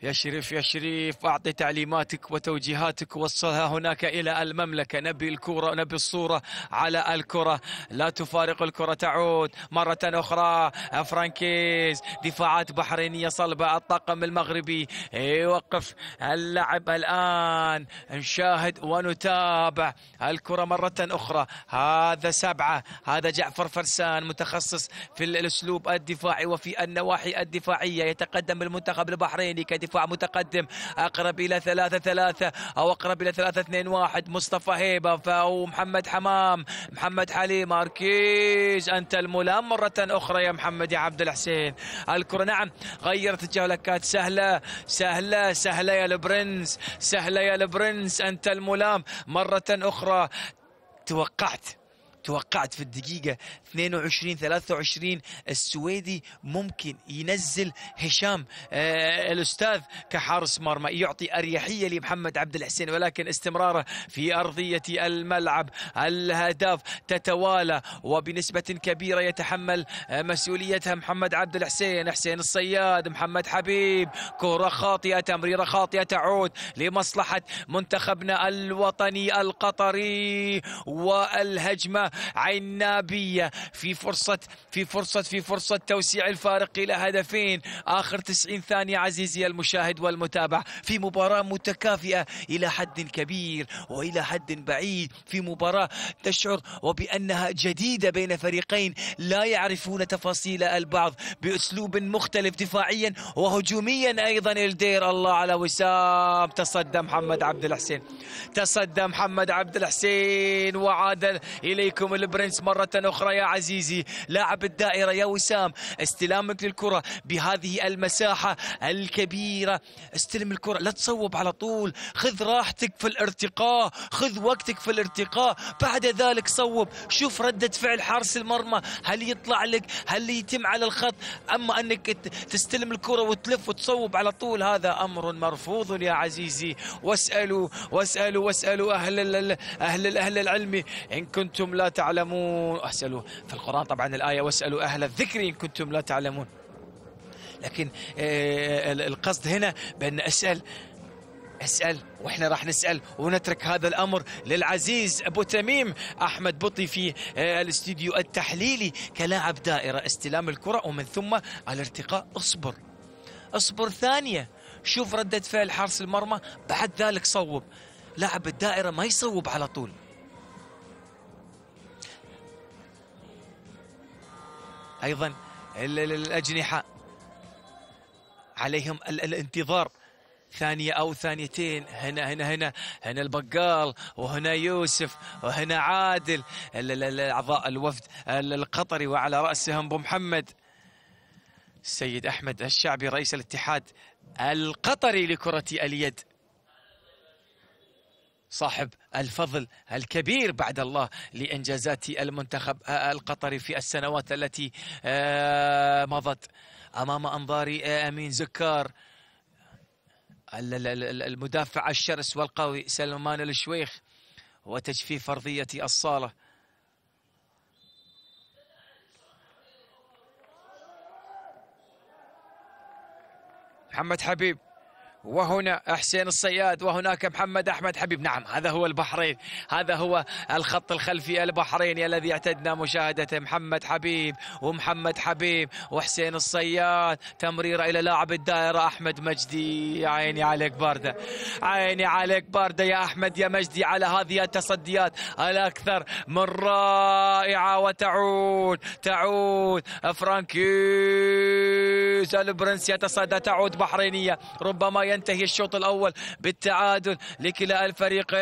يا شريف يا شريف، أعطي تعليماتك وتوجيهاتك ووصلها هناك إلى المملكة. نبي الكرة، نبي الصورة على الكرة، لا تفارق الكرة. تعود مرة أخرى فرانكيز، دفاعات بحرينية صلبة. الطاقم المغربي يوقف اللعب الآن، نشاهد ونتابع الكرة مرة أخرى. هذا 7، هذا جعفر فرسان متخصص في الأسلوب الدفاعي وفي النواحي الدفاعية. يتقدم المنتخب البحريني كدفاع متقدم، أقرب إلى 3-3 أو أقرب إلى 3-2-1. مصطفى هيبة أو محمد حمام، محمد حليم أركيز. أنت الملام مرة أخرى يا محمد يا عبد الحسين. الكرة نعم غيرت الجولكات، سهلة سهلة سهلة يا البرنس، سهلة يا البرنس. أنت الملام مرة أخرى. توقعت في الدقيقة 22-23 السويدي ممكن ينزل هشام الأستاذ كحارس مرمى، يعطي أريحية لمحمد عبد الحسين، ولكن استمراره في أرضية الملعب. الأهداف تتوالى وبنسبة كبيرة يتحمل مسؤوليتها محمد عبد الحسين. حسين الصياد، محمد حبيب، كرة خاطئة، تمريرة خاطئة تعود لمصلحة منتخبنا الوطني القطري. والهجمة عنابية في فرصة توسيع الفارق إلى هدفين. آخر 90 ثانية عزيزي المشاهد والمتابع، في مباراة متكافئة إلى حد كبير وإلى حد بعيد، في مباراة تشعر وبأنها جديدة بين فريقين لا يعرفون تفاصيل البعض، بأسلوب مختلف دفاعيا وهجوميا أيضا. الدير الله على وسام، تصدى محمد عبد الحسين، تصدى محمد عبد الحسين. وعاد إليكم البرنس مرة أخرى يا عزيزي لاعب الدائرة يا وسام. استلامك للكرة بهذه المساحة الكبيرة، استلم الكرة، لا تصوب على طول، خذ راحتك في الارتقاء، خذ وقتك في الارتقاء، بعد ذلك صوب. شوف ردة فعل حارس المرمى، هل يطلع لك، هل يتم على الخط. أما أنك تستلم الكرة وتلف وتصوب على طول هذا أمر مرفوض يا عزيزي. واسألوا أهل العلم إن كنتم لا تعلمون. أسألوا في القرآن طبعا الآية واسألوا أهل الذكر إن كنتم لا تعلمون، لكن القصد هنا بأن أسأل وإحنا راح نسأل ونترك هذا الأمر للعزيز أبو تميم أحمد بطي في الاستديو التحليلي كلاعب دائرة. استلام الكرة ومن ثم الارتقاء. اصبر ثانية، شوف ردة فعل حارس المرمى، بعد ذلك صوب. لاعب الدائرة ما يصوب على طول. أيضا الأجنحة عليهم الانتظار ثانية أو ثانيتين. هنا البقال، وهنا يوسف، وهنا عادل، أعضاء الوفد القطري، وعلى رأسهم أبو محمد السيد أحمد الشعبي رئيس الاتحاد القطري لكرة اليد، صاحب الفضل الكبير بعد الله لإنجازات المنتخب القطري في السنوات التي مضت. أمام أنظار أمين زكار المدافع الشرس والقوي سلمان الشويخ، وتجفيف أرضية الصالة. محمد حبيب، وهنا حسين الصياد، وهناك محمد أحمد حبيب. نعم، هذا هو البحرين، هذا هو الخط الخلفي البحريني الذي اعتدنا مشاهدته. محمد حبيب ومحمد حبيب وحسين الصياد، تمريرة إلى لاعب الدائرة أحمد مجدي. يا عيني عليك باردة، عيني عليك باردة يا أحمد يا مجدي على هذه التصديات الأكثر من رائعة. وتعود فرانكيز البرنس يتصدى، تعود بحرينية. ربما ينتهي الشوط الأول بالتعادل لكلا الفريقين.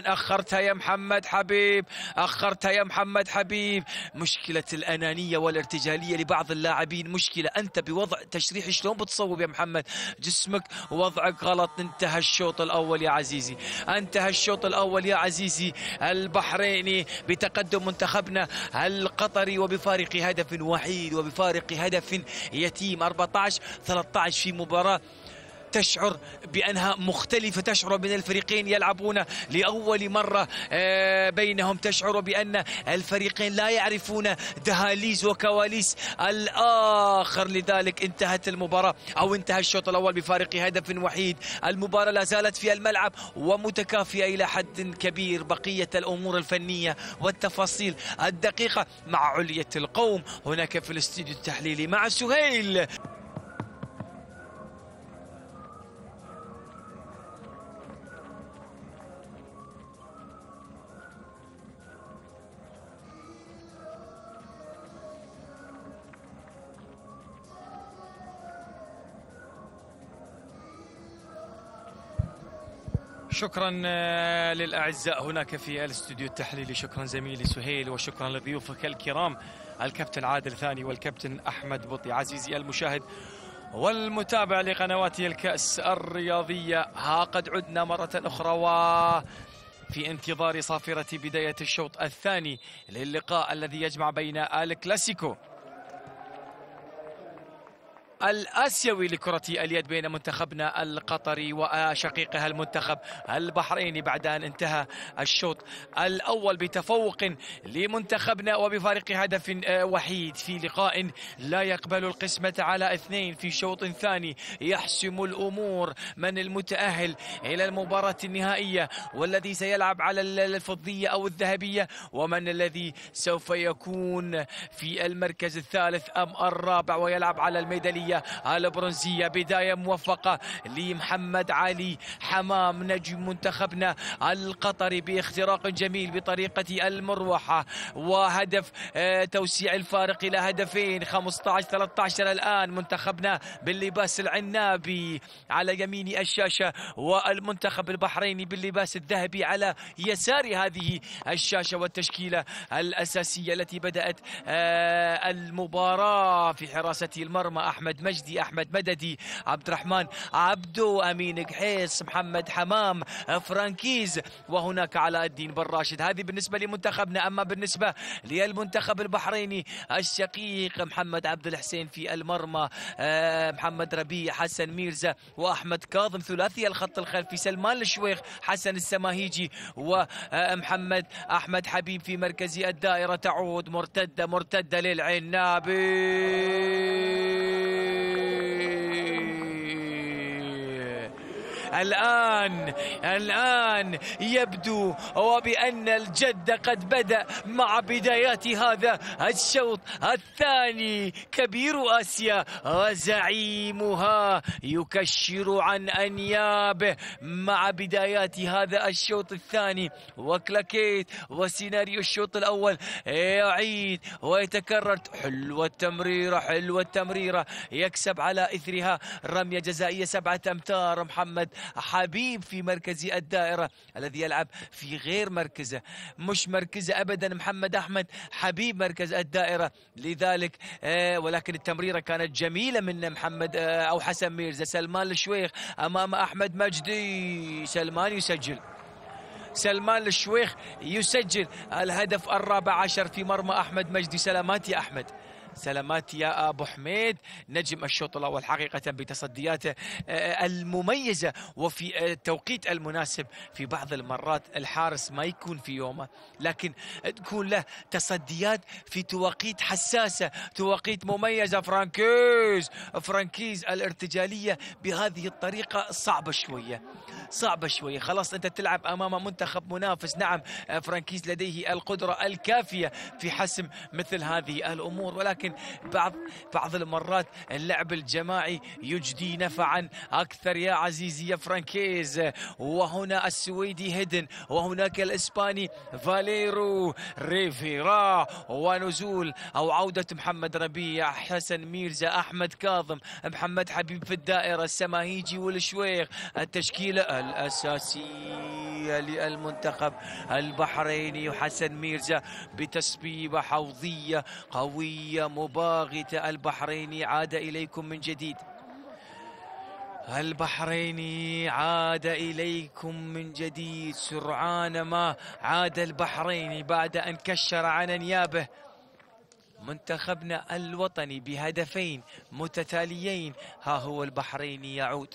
أخرتها يا محمد حبيب، أخرتها يا محمد حبيب. مشكلة الأنانية والارتجالية لبعض اللاعبين مشكلة. أنت بوضع تشريحي شلون بتصوب يا محمد؟ جسمك ووضعك غلط. انتهى الشوط الأول يا عزيزي، انتهى الشوط الأول يا عزيزي البحريني بتقدم منتخبنا القطري وبفارق هدف وحيد، وبفارق هدف يتيم 14-13 في مباراة تشعر بأنها مختلفة، تشعر بأن الفريقين يلعبون لأول مرة بينهم، تشعر بأن الفريقين لا يعرفون دهاليز وكواليس الآخر. لذلك انتهت المباراة أو انتهى الشوط الأول بفارق هدف وحيد. المباراة لا زالت في الملعب ومتكافئة إلى حد كبير. بقية الأمور الفنية والتفاصيل الدقيقة مع علية القوم هناك في الاستوديو التحليلي مع سهيل. شكرا للأعزاء هناك في الاستوديو التحليلي، شكرا زميلي سهيل، وشكرا لضيوفك الكرام الكابتن عادل ثاني والكابتن أحمد بطي. عزيزي المشاهد والمتابع لقنوات الكأس الرياضية، ها قد عدنا مرة أخرى وفي انتظار صافرة بداية الشوط الثاني للقاء الذي يجمع بين الكلاسيكو الآسيوي لكرة اليد بين منتخبنا القطري وشقيقها المنتخب البحريني، بعد أن انتهى الشوط الأول بتفوق لمنتخبنا وبفارق هدف وحيد في لقاء لا يقبل القسمة على اثنين. في شوط ثاني يحسم الأمور من المتأهل إلى المباراة النهائية والذي سيلعب على الفضية أو الذهبية، ومن الذي سوف يكون في المركز الثالث أم الرابع ويلعب على الميدالية البرونزية. بداية موفقة لمحمد علي حمام نجم منتخبنا القطري باختراق جميل بطريقة المروحة، وهدف توسيع الفارق إلى هدفين. 15-13 الآن. منتخبنا باللباس العنابي على يمين الشاشة، والمنتخب البحريني باللباس الذهبي على يسار هذه الشاشة. والتشكيلة الأساسية التي بدأت المباراة: في حراسة المرمى أحمد مجدي، أحمد مددي، عبد الرحمن عبدو، أمين قحيص، محمد حمام، فرانكيز، وهناك علاء الدين بن راشد. هذه بالنسبة لمنتخبنا. أما بالنسبة للمنتخب البحريني الشقيق: محمد عبد الحسين في المرمى، محمد ربيع، حسن ميرزا، وأحمد كاظم. ثلاثي الخط الخلفي: سلمان الشويخ، حسن السماهيجي، ومحمد أحمد حبيب في مركز الدائرة. تعود مرتدة للعنابي. الآن يبدو وبأن الجد قد بدأ مع بدايات هذا الشوط الثاني. كبير آسيا وزعيمها يكشر عن أنيابه مع بدايات هذا الشوط الثاني. وكلاكيت وسيناريو الشوط الأول يعيد ويتكرر. حلوة التمريرة، حلوة التمريرة، يكسب على إثرها رمية جزائية 7 أمتار محمد حبيب في مركز الدائرة الذي يلعب في غير مركزه، مش مركزه أبدا محمد أحمد حبيب مركز الدائرة. لذلك ولكن التمريرة كانت جميلة من محمد أو حسن ميرزا. سلمان الشويخ أمام أحمد مجدي، سلمان يسجل، سلمان الشويخ يسجل الهدف الرابع عشر في مرمى أحمد مجدي. سلامات يا أحمد، سلامات يا أبو حميد، نجم الشوط الأول حقيقة بتصدياته المميزة وفي التوقيت المناسب. في بعض المرات الحارس ما يكون في يومه، لكن تكون له تصديات في توقيت حساسة، توقيت مميزة. فرانكيز الارتجالية بهذه الطريقة صعبة شوية، صعبة شوية. خلاص أنت تلعب أمام منتخب منافس. نعم فرانكيز لديه القدرة الكافية في حسم مثل هذه الأمور، ولكن بعض المرات اللعب الجماعي يجدي نفعا أكثر يا عزيزي يا فرانكيز. وهنا السويدي هيدن، وهناك الإسباني فاليرو ريفيرا، ونزول أو عودة محمد ربيع، حسن ميرزا، أحمد كاظم، محمد حبيب في الدائرة، السماهيجي والشويخ. التشكيلة الأساسية للمنتخب البحريني، وحسن ميرزا بتسبيبة حوضية قوية مباغتة. البحريني عاد إليكم من جديد، البحريني عاد إليكم من جديد. سرعان ما عاد البحريني بعد أن كشر عن أنيابه منتخبنا الوطني بهدفين متتاليين. ها هو البحريني يعود،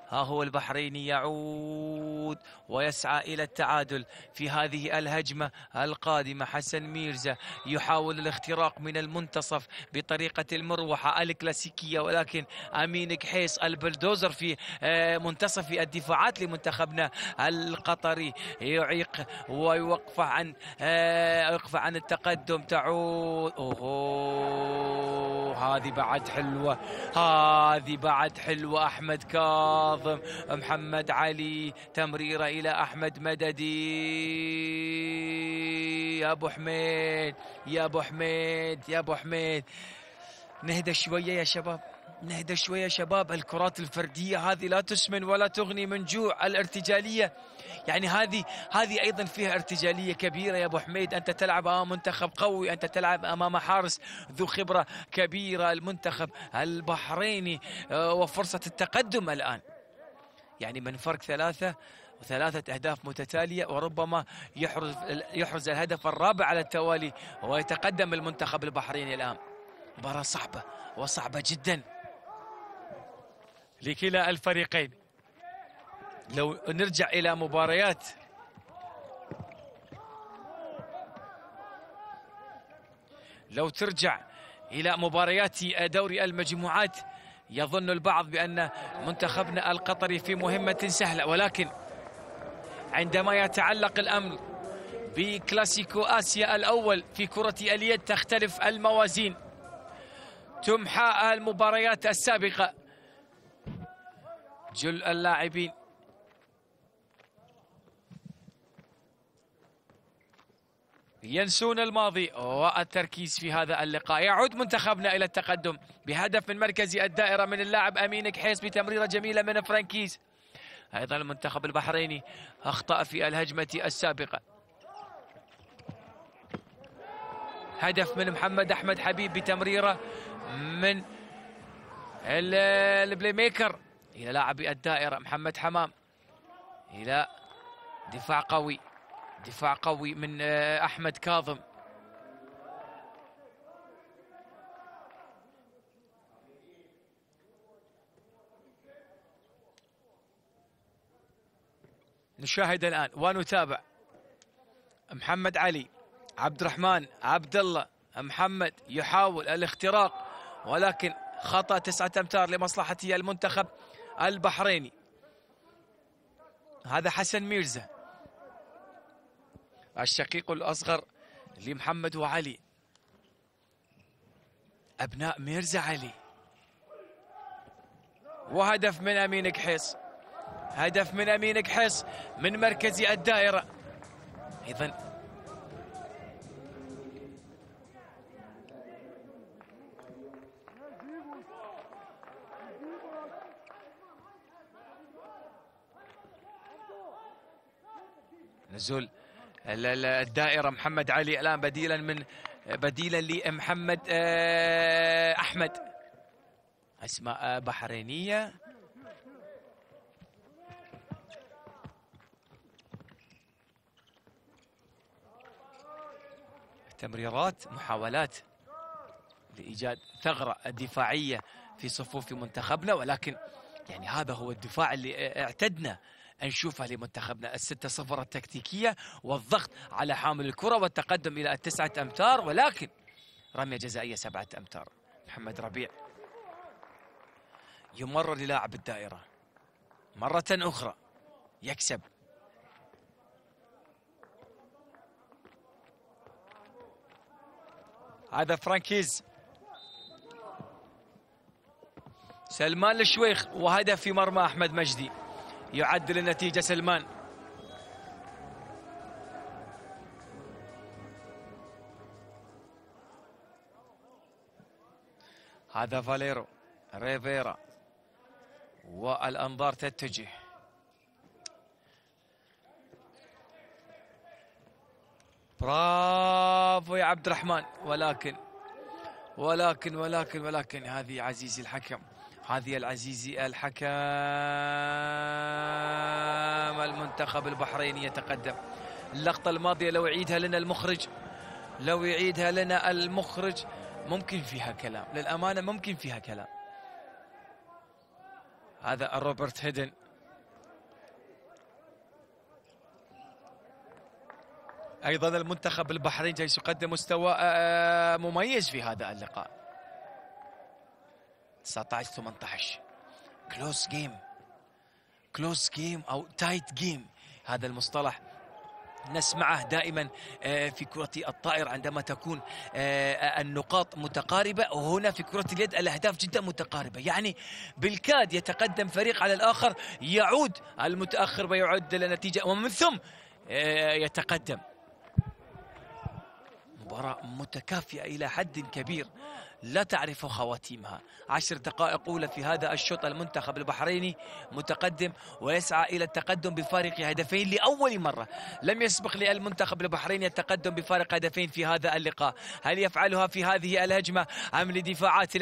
ها هو البحريني يعود ويسعى إلى التعادل في هذه الهجمة القادمة. حسن ميرزا يحاول الاختراق من المنتصف بطريقة المروحة الكلاسيكية، ولكن أمين كحيس البلدوزر في منتصف الدفاعات لمنتخبنا القطري يعيق ويوقف عن التقدم. تعود هذه بعد حلوة، هذه بعد حلوة. أحمد كاظم، محمد علي، تمريرة إلى أحمد مددي. يا أبو حميد، يا أبو حميد، يا أبو حميد، نهدى شوية يا شباب، نهدى شوية يا شباب. الكرات الفردية هذه لا تسمن ولا تغني من جوع. الارتجالية يعني هذه أيضا فيها ارتجالية كبيرة يا أبو حميد. أنت تلعب أمام منتخب قوي، أنت تلعب أمام حارس ذو خبرة كبيرة. المنتخب البحريني وفرصة التقدم الآن يعني من فرق 3 و3 أهداف متتالية، وربما يحرز الهدف الرابع على التوالي ويتقدم المنتخب البحريني الآن. مباراة صعبة وصعبة جدا لكلا الفريقين. لو نرجع إلى مباريات لو ترجع إلى مباريات دوري المجموعات يظن البعض بأن منتخبنا القطري في مهمة سهلة، ولكن عندما يتعلق الأمر بكلاسيكو آسيا الأول في كرة اليد تختلف الموازين، تمحى المباريات السابقة. جل اللاعبين ينسون الماضي والتركيز في هذا اللقاء. يعود منتخبنا إلى التقدم بهدف من مركز الدائرة من اللاعب أمين كحيس بتمريرة جميلة من فرانكيز. أيضا المنتخب البحريني أخطأ في الهجمة السابقة. هدف من محمد أحمد حبيب بتمريرة من البلاي ميكر إلى لاعب الدائرة محمد حمام، إلى دفاع قوي، دفاع قوي من أحمد كاظم. نشاهد الآن ونتابع محمد علي، عبد الرحمن، عبد الله، محمد يحاول الاختراق ولكن خطأ 9 أمتار لمصلحة المنتخب البحريني. هذا حسن ميرزا الشقيق الأصغر لمحمد وعلي، أبناء ميرزا علي. وهدف من أمين كحيص، هدف من أمين كحيص من مركز الدائرة أيضا. نزول الدائرة محمد علي الآن بديلا لمحمد أحمد. أسماء بحرينية. تمريرات، محاولات لإيجاد ثغرة دفاعية في صفوف منتخبنا، ولكن يعني هذا هو الدفاع اللي اعتدنا أن نشوفها لمنتخبنا. 6-0 التكتيكية والضغط على حامل الكرة والتقدم إلى 9 أمتار، ولكن رمية جزائية 7 أمتار. محمد ربيع يمرر للاعب الدائرة مرة أخرى، يكسب. هذا فرانكيز، سلمان الشويخ، وهدف في مرمى أحمد مجدي يعدل النتيجة. سلمان هذا فاليرو ريفيرا، والأنظار تتجه. برافو يا عبد الرحمن، ولكن هذه عزيزي الحكم، هذه العزيزي الحكم، المنتخب البحريني يتقدم. اللقطة الماضية لو يعيدها لنا المخرج ممكن فيها كلام، للأمانة ممكن فيها كلام. هذا روبرت هيدن، أيضا المنتخب البحريني جالس يقدم مستوى مميز في هذا اللقاء. 19-18 كلوز جيم أو تايت جيم، هذا المصطلح نسمعه دائما في كرة الطائرة عندما تكون النقاط متقاربة، وهنا في كرة اليد الأهداف جدا متقاربة، يعني بالكاد يتقدم فريق على الآخر، يعود المتأخر ويعد النتيجة ومن ثم يتقدم. مباراة متكافئة إلى حد كبير لا تعرف خواتيمها. 10 دقائق أولى في هذا الشوط، المنتخب البحريني متقدم ويسعى إلى التقدم بفارق هدفين. لأول مرة لم يسبق للمنتخب البحريني التقدم بفارق هدفين في هذا اللقاء. هل يفعلها في هذه الهجمة أم لدفاعات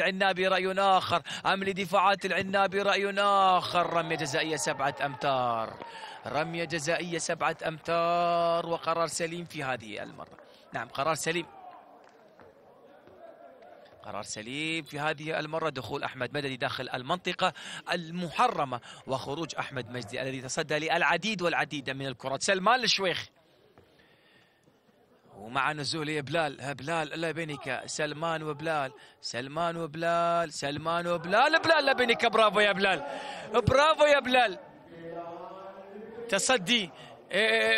العنابي رأي آخر؟ رمية جزائية 7 أمتار، رمية جزائية 7 أمتار، وقرار سليم في هذه المرة. نعم، قرار سليم في هذه المرة. دخول أحمد مددي داخل المنطقة المحرمة وخروج أحمد مجدي الذي تصدى للعديد والعديد من الكرات. سلمان الشويخ، ومع نزول بلال لبنك، سلمان وبلال لبنك. برافو يا بلال، تصدي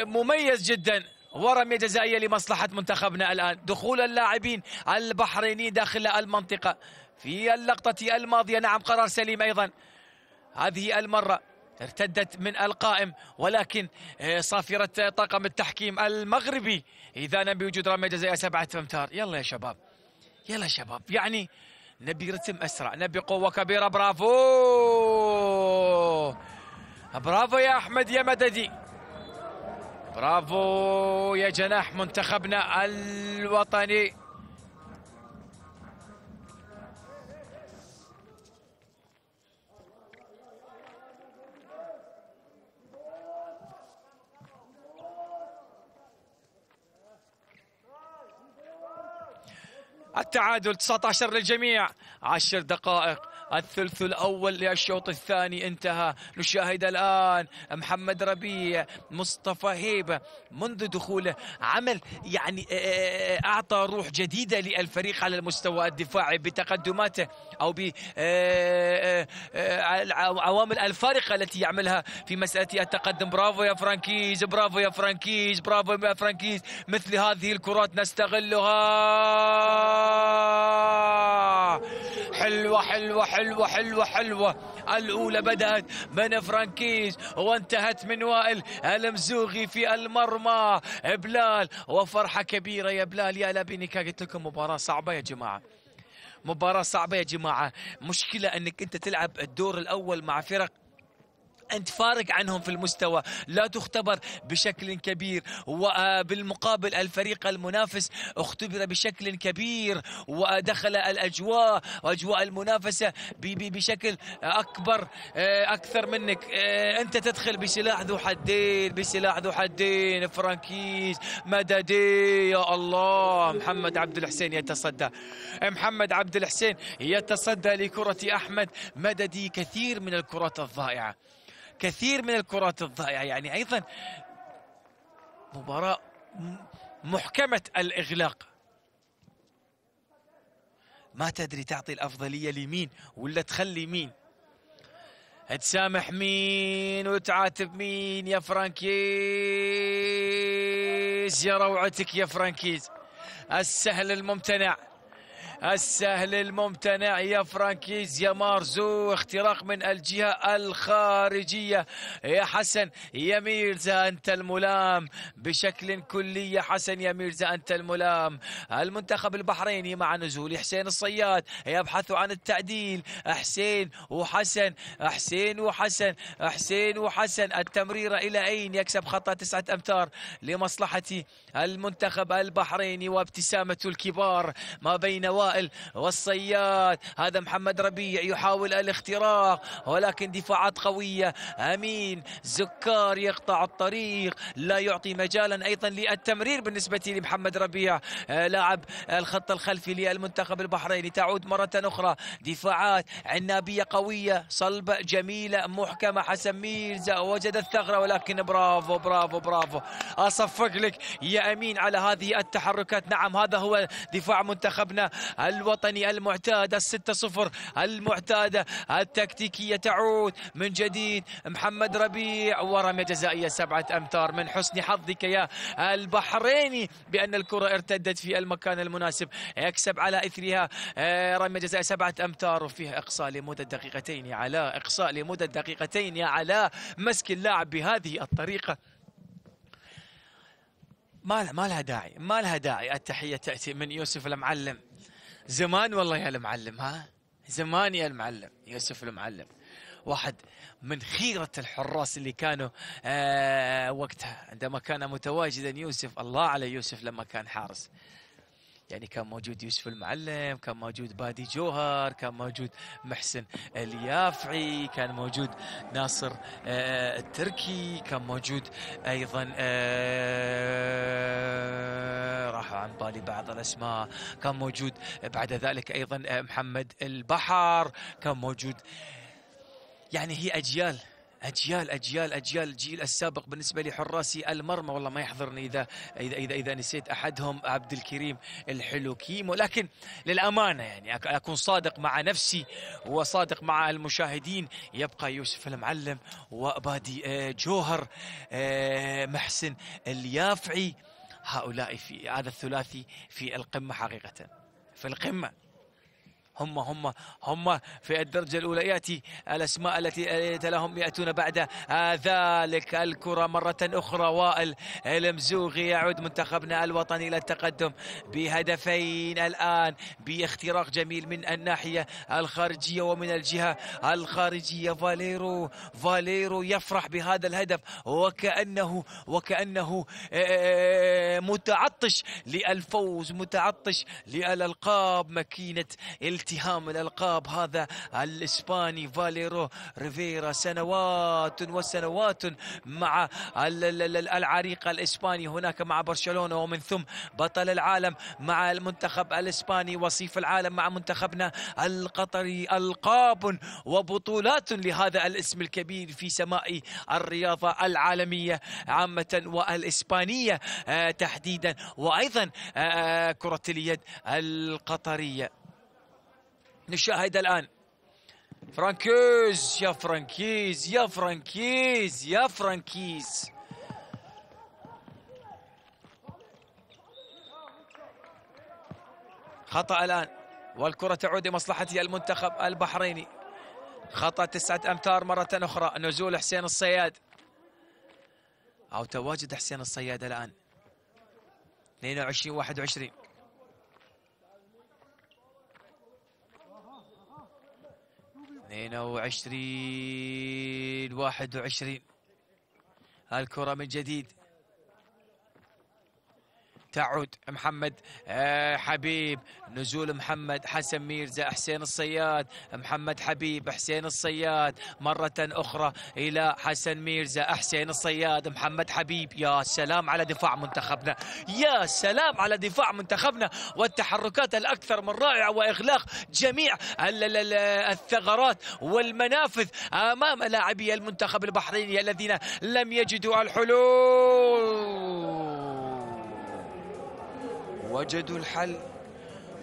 مميز جدا، ورمية جزائية لمصلحة منتخبنا. الآن دخول اللاعبين البحريني داخل المنطقة في اللقطة الماضية. نعم، قرار سليم أيضا. هذه المرة ارتدت من القائم، ولكن صافرة طاقم التحكيم المغربي إذانا بوجود رمية جزائية 7 أمتار. يلا يا شباب، يعني نبي رتم أسرع، نبي قوة كبيرة. برافو يا أحمد يا مددي، برافو يا جناح منتخبنا الوطني. التعادل 19 للجميع. 10 دقائق الثلث الأول للشوط الثاني انتهى. نشاهد الآن محمد ربيع، مصطفى هيبة منذ دخوله عمل يعني أعطى روح جديدة للفريق على المستوى الدفاعي بتقدماته أو بالعوامل الفارقة التي يعملها في مسألة التقدم. برافو يا فرانكيز، برافو يا فرانكيز، برافو يا فرانكيز. مثل هذه الكرات نستغلها. حلوة حلوة حلوة حلوة حلوة. الأولى بدأت من فرانكيز وانتهت من وائل المزوغي في المرمى. بلال وفرحة كبيرة يا بلال يا لبينيكا. قلت لكم مباراة صعبة يا جماعة، مباراة صعبة يا جماعة. مشكلة أنك أنت تلعب الدور الأول مع فرق أنت فارق عنهم في المستوى، لا تختبر بشكل كبير، وبالمقابل الفريق المنافس اختبر بشكل كبير ودخل الأجواء وأجواء المنافسة بشكل أكبر أكثر منك. أنت تدخل بسلاح ذو حدين، بسلاح ذو حدين. فرانكيز مددي يا الله. محمد عبد الحسين يتصدى، محمد عبد الحسين يتصدى لكرة أحمد مددي. كثير من الكرات الضائعة، كثير من الكرات الضائعة. يعني أيضا مباراة محكمة الإغلاق، ما تدري تعطي الأفضلية لمين ولا تخلي مين، تسامح مين وتعاتب مين. يا فرانكيز يا روعتك يا فرانكيز. السهل الممتنع، السهل الممتنع يا فرانكيز يا مارزو. اختراق من الجهة الخارجية يا حسن يا ميرزا، أنت الملام بشكل كلي يا حسن يا ميرزا، أنت الملام. المنتخب البحريني مع نزول حسين الصياد يبحث عن التعديل. حسين وحسن، حسين وحسن، حسين وحسن. التمريرة إلى أين؟ يكسب خطأ 9 أمتار لمصلحة المنتخب البحريني. وابتسامة الكبار ما بين وائل والصياد. هذا محمد ربيع يحاول الاختراق ولكن دفاعات قوية. أمين زكار يقطع الطريق، لا يعطي مجالا أيضا للتمرير بالنسبة لمحمد ربيع لاعب الخط الخلفي للمنتخب البحريني. تعود مرة أخرى دفاعات عنابية قوية صلبة جميلة محكمة. حسن ميرزا وجد الثغرة ولكن برافو برافو برافو. أصفق لك يا أمين على هذه التحركات. نعم هذا هو دفاع منتخبنا الوطني المعتاد، 6-0 المعتادة التكتيكية. تعود من جديد محمد ربيع ورمية جزائية 7 أمتار. من حسن حظك يا البحريني بأن الكرة ارتدت في المكان المناسب. يكسب على إثرها رمية جزائية 7 أمتار وفيها إقصاء لمدة دقيقتين يا علاء، إقصاء لمدة دقيقتين يا علاء. مسك اللاعب بهذه الطريقة ما لها داعي، ما لها داعي. التحية تأتي من يوسف المعلم. زمان والله يا المعلم، ها زمان يا المعلم يوسف المعلم، واحد من خيرة الحراس اللي كانوا وقتها عندما كان متواجدا يوسف. الله على يوسف لما كان حارس، يعني كان موجود يوسف المعلم، كان موجود بادي جوهر، كان موجود محسن اليافعي، كان موجود ناصر التركي، كان موجود أيضا راح عن بالي بعض الأسماء، كان موجود بعد ذلك أيضا محمد البحر، كان موجود. يعني هي أجيال أجيال أجيال أجيال. الجيل السابق بالنسبة لحراسي المرمى والله ما يحضرني إذا نسيت أحدهم عبد الكريم الحلو كيمو. لكن للأمانة يعني أكون صادق مع نفسي وصادق مع المشاهدين، يبقى يوسف المعلم وبادي جوهر محسن اليافعي. هؤلاء في هذا الثلاثي في القمة حقيقة، في القمة. هم في الدرجة الأولى. يأتي الأسماء التي لهم يأتون بعد ذلك. الكرة مرة أخرى وائل المزوغي. يعود منتخبنا الوطني إلى التقدم بهدفين الآن باختراق جميل من الناحية الخارجية ومن الجهة الخارجية. فاليرو يفرح بهذا الهدف وكأنه متعطش للفوز، متعطش للألقاب. ماكينة احتهام الألقاب هذا الإسباني فاليرو ريفيرا، سنوات وسنوات مع العريق الإسباني هناك مع برشلونة، ومن ثم بطل العالم مع المنتخب الإسباني، وصيف العالم مع منتخبنا القطري. ألقاب وبطولات لهذا الاسم الكبير في سماء الرياضة العالمية عامة والإسبانية تحديدا، وأيضا كرة اليد القطرية. نشاهد الآن فرانكيز، يا فرانكيز يا فرانكيز يا فرانكيز. خطأ الآن والكرة تعود لمصلحة المنتخب البحريني. خطأ 9 أمتار مرة أخرى. نزول حسين الصياد أو تواجد حسين الصياد الآن. 22-21. الكرة من جديد تعود محمد حبيب. نزول محمد حسن ميرزا، حسين الصياد، محمد حبيب، حسين الصياد مرة أخرى إلى حسن ميرزا، حسين الصياد، محمد حبيب. يا سلام على دفاع منتخبنا، يا سلام على دفاع منتخبنا والتحركات الأكثر من رائعة، وإغلاق جميع الثغرات والمنافذ أمام لاعبي المنتخب البحريني الذين لم يجدوا الحلول.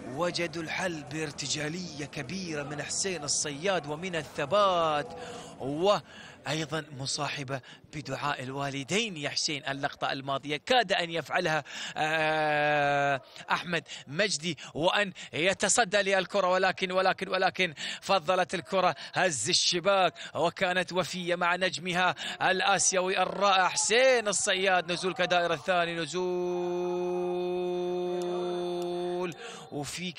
وجدوا الحل بارتجالية كبيرة من حسين الصياد ومن الثبات، وأيضا مصاحبة بدعاء الوالدين يا حسين. اللقطة الماضية كاد أن يفعلها أحمد مجدي وأن يتصدى للكرة، ولكن فضلت الكرة هز الشباك، وكانت وفية مع نجمها الآسيوي الرائع حسين الصياد. نزول كدائر الثاني، نزول وفي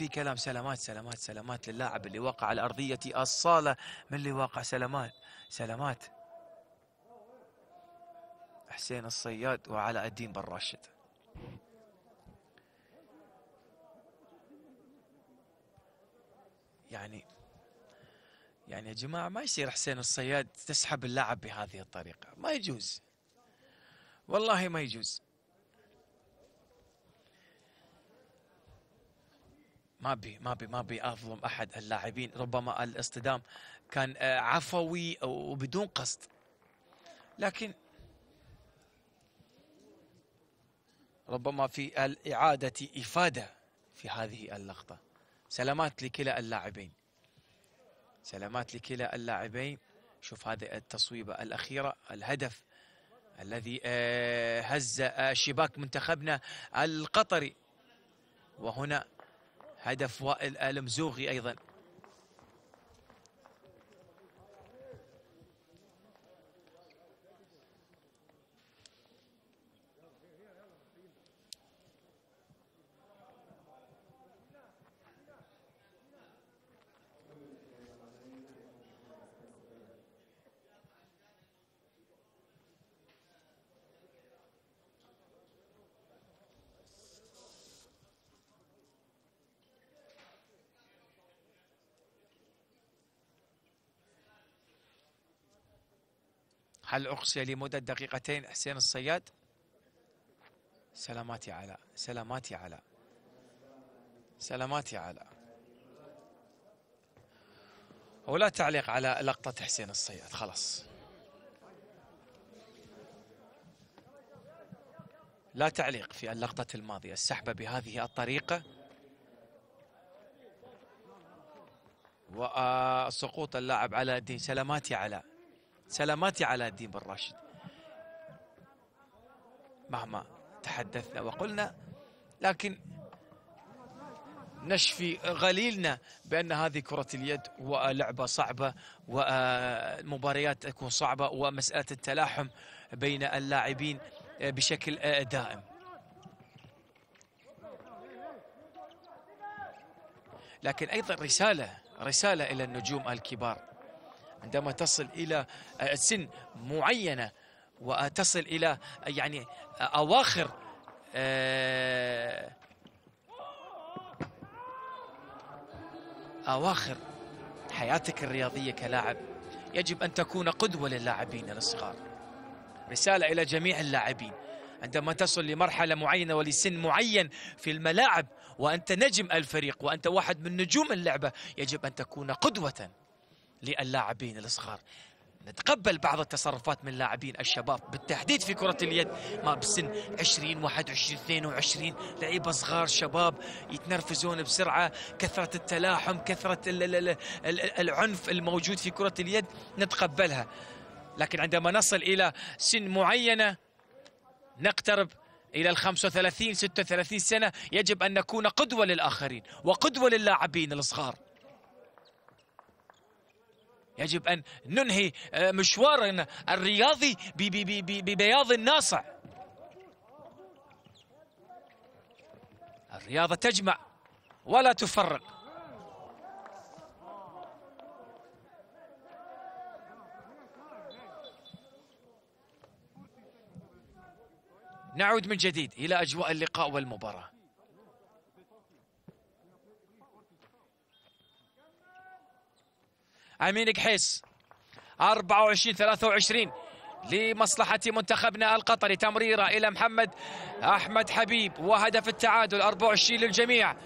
كلام سلامات للاعب اللي وقع على أرضية الصالة من اللي واقع. سلامات حسين الصياد وعلاء الدين بن راشد. يعني يا جماعة ما يصير حسين الصياد تسحب اللاعب بهذه الطريقة، ما يجوز، والله ما يجوز. ما بي أظلم أحد اللاعبين، ربما الاصطدام كان عفوي وبدون قصد، لكن ربما في الإعادة إفادة في هذه اللقطة. سلامات لكلا اللاعبين. شوف هذه التصويبة الأخيرة، الهدف الذي هز شباك منتخبنا القطري، وهنا هدف وائل المزوغي أيضا. هل أقصي لمدة دقيقتين حسين الصياد؟ سلامات يا علاء. ولا تعليق على لقطة حسين الصياد، خلاص لا تعليق في اللقطة الماضية. السحبة بهذه الطريقة وسقوط اللاعب علاء الدين. سلامات يا علاء الدين بن راشد. مهما تحدثنا وقلنا، لكن نشفي غليلنا بأن هذه كرة اليد ولعبة صعبة، والمباريات تكون صعبة، ومسألة التلاحم بين اللاعبين بشكل دائم. لكن أيضا رسالة إلى النجوم الكبار، عندما تصل إلى سن معينة وتصل إلى يعني أواخر أواخر حياتك الرياضية كلاعب يجب أن تكون قدوة للاعبين الصغار. رسالة إلى جميع اللاعبين: عندما تصل لمرحلة معينة ولسن معين في الملاعب وأنت نجم الفريق وأنت واحد من نجوم اللعبة، يجب أن تكون قدوة للاعبين الصغار. نتقبل بعض التصرفات من لاعبين الشباب بالتحديد في كرة اليد ما بسن 20 21 22، لعيبة صغار شباب يتنرفزون بسرعة، كثرة التلاحم، كثرة العنف الموجود في كرة اليد نتقبلها. لكن عندما نصل إلى سن معينة نقترب إلى 35 36 سنة يجب أن نكون قدوة للآخرين وقدوة للاعبين الصغار. يجب أن ننهي مشوارنا الرياضي ببياض ناصع. الرياضة تجمع ولا تفرق. نعود من جديد إلى أجواء اللقاء والمباراة. أمين قحيس 24-23 لمصلحة منتخبنا القطري. تمريرة إلى محمد أحمد حبيب وهدف التعادل 24 للجميع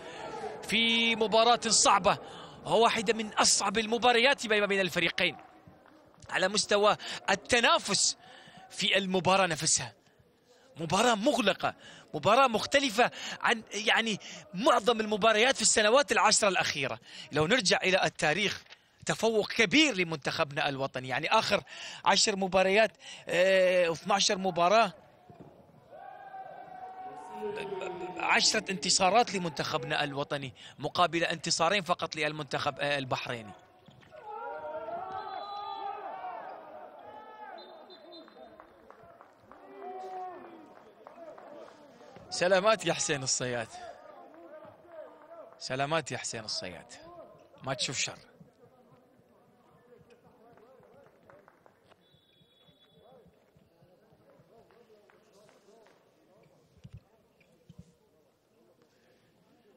في مباراة صعبة وواحدة من أصعب المباريات بين الفريقين على مستوى التنافس في المباراة نفسها. مباراة مغلقة، مباراة مختلفة عن معظم المباريات في السنوات العشرة الأخيرة. لو نرجع إلى التاريخ تفوق كبير لمنتخبنا الوطني، آخر 10 مباريات 12 مباراة 10 انتصارات لمنتخبنا الوطني مقابل انتصارين فقط للمنتخب البحريني. سلامات يا حسين الصياد، سلامات يا حسين الصياد، ما تشوف شر.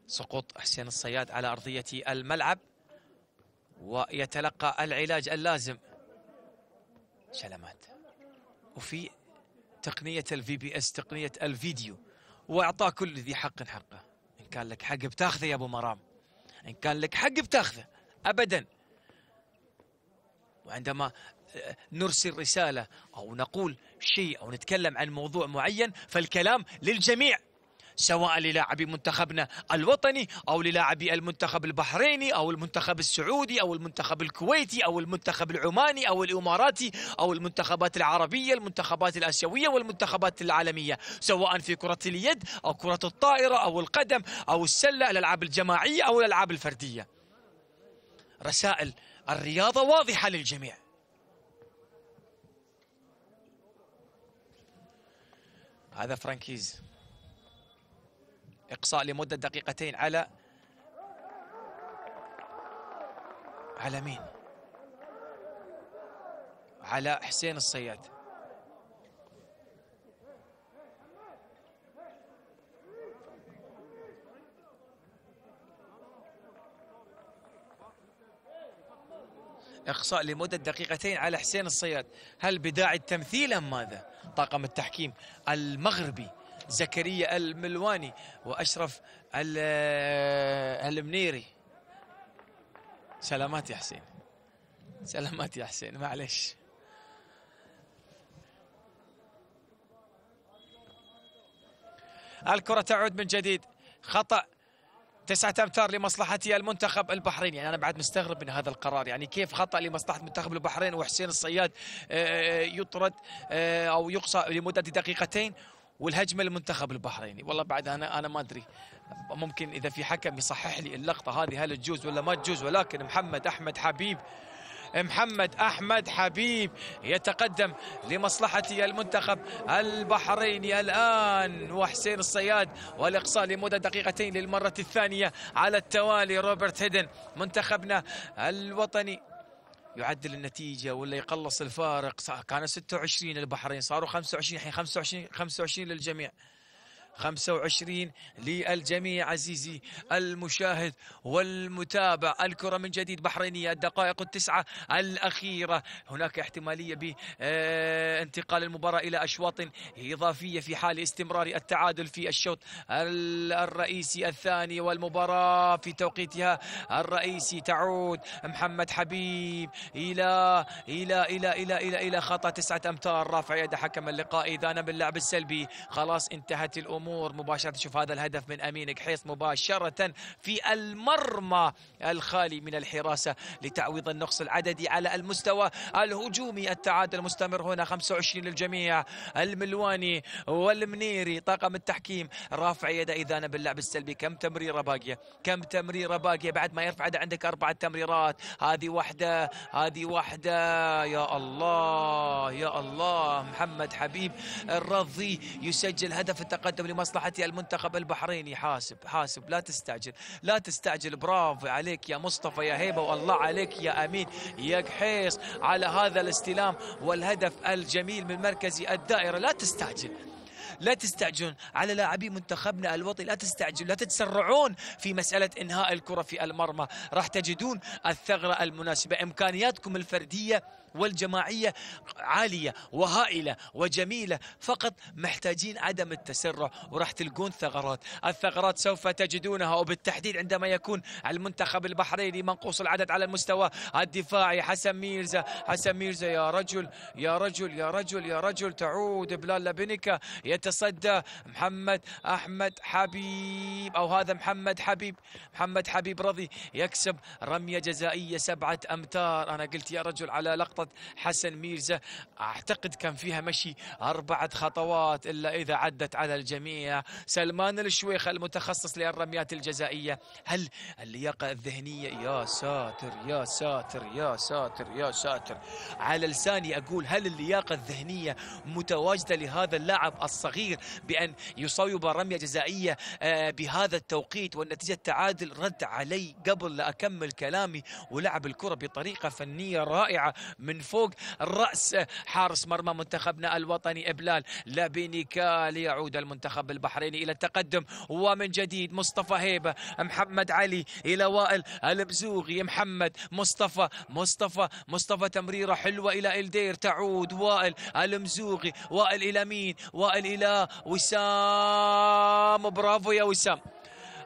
سقوط حسين الصياد على أرضية الملعب ويتلقى العلاج اللازم. سلامات. وفي تقنية VPS، تقنية الفيديو، وإعطاء كل ذي حق حقه. إن كان لك حق بتاخذه يا أبو مرام، إن كان لك حق بتاخذه أبدا. وعندما نرسل رسالة أو نقول شيء أو نتكلم عن موضوع معين فالكلام للجميع، سواء للاعبي منتخبنا الوطني أو للاعبي المنتخب البحريني أو المنتخب السعودي أو المنتخب الكويتي أو المنتخب العماني أو الإماراتي أو المنتخبات العربية، المنتخبات الآسيوية والمنتخبات العالمية، سواء في كرة اليد أو كرة الطائرة أو القدم أو السلة، الألعاب الجماعية أو الألعاب الفردية. رسائل الرياضة واضحة للجميع. هذا فرانكيز، إقصاء لمدة دقيقتين على مين؟ على حسين الصياد. إقصاء لمدة دقيقتين على حسين الصياد. هل بداعي التمثيل أم ماذا؟ طاقم التحكيم المغربي زكريا الملواني وأشرف المنيري. سلامات يا حسين، سلامات يا حسين، معلش. الكرة تعود من جديد. خطأ 9 أمتار لمصلحة المنتخب البحريني. أنا بعد مستغرب من هذا القرار، كيف خطأ لمصلحة منتخب البحرين وحسين الصياد يطرد أو يقصى لمدة دقيقتين والهجمة للمنتخب البحريني. والله بعد أنا ما أدري، ممكن إذا في حكم يصحح لي اللقطة هذه هل تجوز ولا ما تجوز. ولكن محمد أحمد حبيب يتقدم لمصلحة المنتخب البحريني الآن، وحسين الصياد والإقصاء لمدة دقيقتين للمرة الثانية على التوالي. روبرت هيدن منتخبنا الوطني يعدل النتيجة ولا يقلص الفارق. كان 26 البحرين، صاروا 25، الحين 25 للجميع. 25 للجميع عزيزي المشاهد والمتابع. الكرة من جديد بحرينية، الدقائق التسعة الأخيرة. هناك احتمالية بانتقال المباراة إلى أشواط إضافية في حال استمرار التعادل في الشوط الرئيسي الثاني، والمباراة في توقيتها الرئيسي. تعود محمد حبيب إلى إلى إلى إلى إلى إلى خطأ 9 أمتار، رافع يد حكم اللقاء إذانا باللعب السلبي. خلاص انتهت الأمور مباشرة. شوف هذا الهدف من أمين قحيص مباشرة في المرمى الخالي من الحراسة لتعويض النقص العددي على المستوى الهجومي. التعادل مستمر هنا، 25 للجميع. الملواني والمنيري طاقم التحكيم رافع يده إذانا باللعب السلبي. كم تمريرة باقية؟ كم تمريرة باقية بعد ما يرفع عندك 4 تمريرات؟ هذه واحدة، هذه واحدة. يا الله يا الله، محمد حبيب الرضي يسجل هدف التقدم لمصلحة المنتخب البحريني. حاسب حاسب، لا تستعجل لا تستعجل. برافو عليك يا مصطفى يا هيبة، والله عليك يا أمين يا قحيص على هذا الاستلام والهدف الجميل من مركز الدائرة. لا تستعجل، لا تستعجلون على لاعبي منتخبنا الوطني، لا تستعجلون، لا تتسرعون في مسألة إنهاء الكرة في المرمى. راح تجدون الثغرة المناسبة. إمكانياتكم الفردية والجماعية عالية وهائلة وجميلة، فقط محتاجين عدم التسرع وراح تلقون ثغرات. الثغرات سوف تجدونها، وبالتحديد عندما يكون المنتخب البحريني منقوص العدد على المستوى الدفاعي. حسن ميرزا، حسن ميرزا يا رجل يا رجل يا رجل يا رجل. تعود بلال لبنكة، يتصدى محمد أحمد حبيب، أو هذا محمد حبيب، محمد حبيب رضي يكسب رمية جزائية 7 أمتار. أنا قلت يا رجل على لقطة حسن ميرزا، أعتقد كان فيها مشي 4 خطوات إلا إذا عدت على الجميع. سلمان الشويخ المتخصص للرميات الجزائية، هل اللياقة الذهنية؟ يا ساتر يا ساتر يا ساتر يا ساتر، على لساني أقول هل اللياقة الذهنية متواجدة لهذا اللاعب الصغير بأن يصوب رمية جزائية بهذا التوقيت والنتيجة تعادل؟ رد علي قبل لا أكمل كلامي، ولعب الكرة بطريقة فنية رائعة من فوق الرأس حارس مرمى منتخبنا الوطني إبلال لبنكة، ليعود المنتخب البحريني إلى التقدم. ومن جديد مصطفى هيبة، محمد علي إلى وائل المزوغي، محمد مصطفى مصطفى تمريرة حلوة إلى إلدير. تعود وائل المزوغي، وائل إلى مين؟ وائل إلى وسام. برافو يا وسام،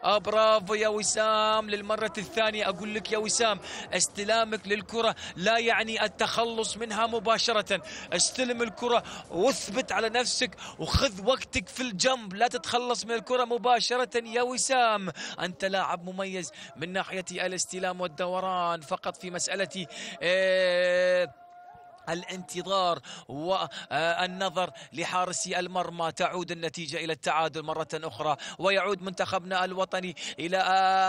برافو يا وسام للمرة الثانية. أقول لك يا وسام، استلامك للكرة لا يعني التخلص منها مباشرة. استلم الكرة واثبت على نفسك وخذ وقتك في الجنب، لا تتخلص من الكرة مباشرة يا وسام. أنت لاعب مميز من ناحية الاستلام والدوران، فقط في مسألة الانتظار والنظر لحارسي المرمى. تعود النتيجة إلى التعادل مرة أخرى، ويعود منتخبنا الوطني إلى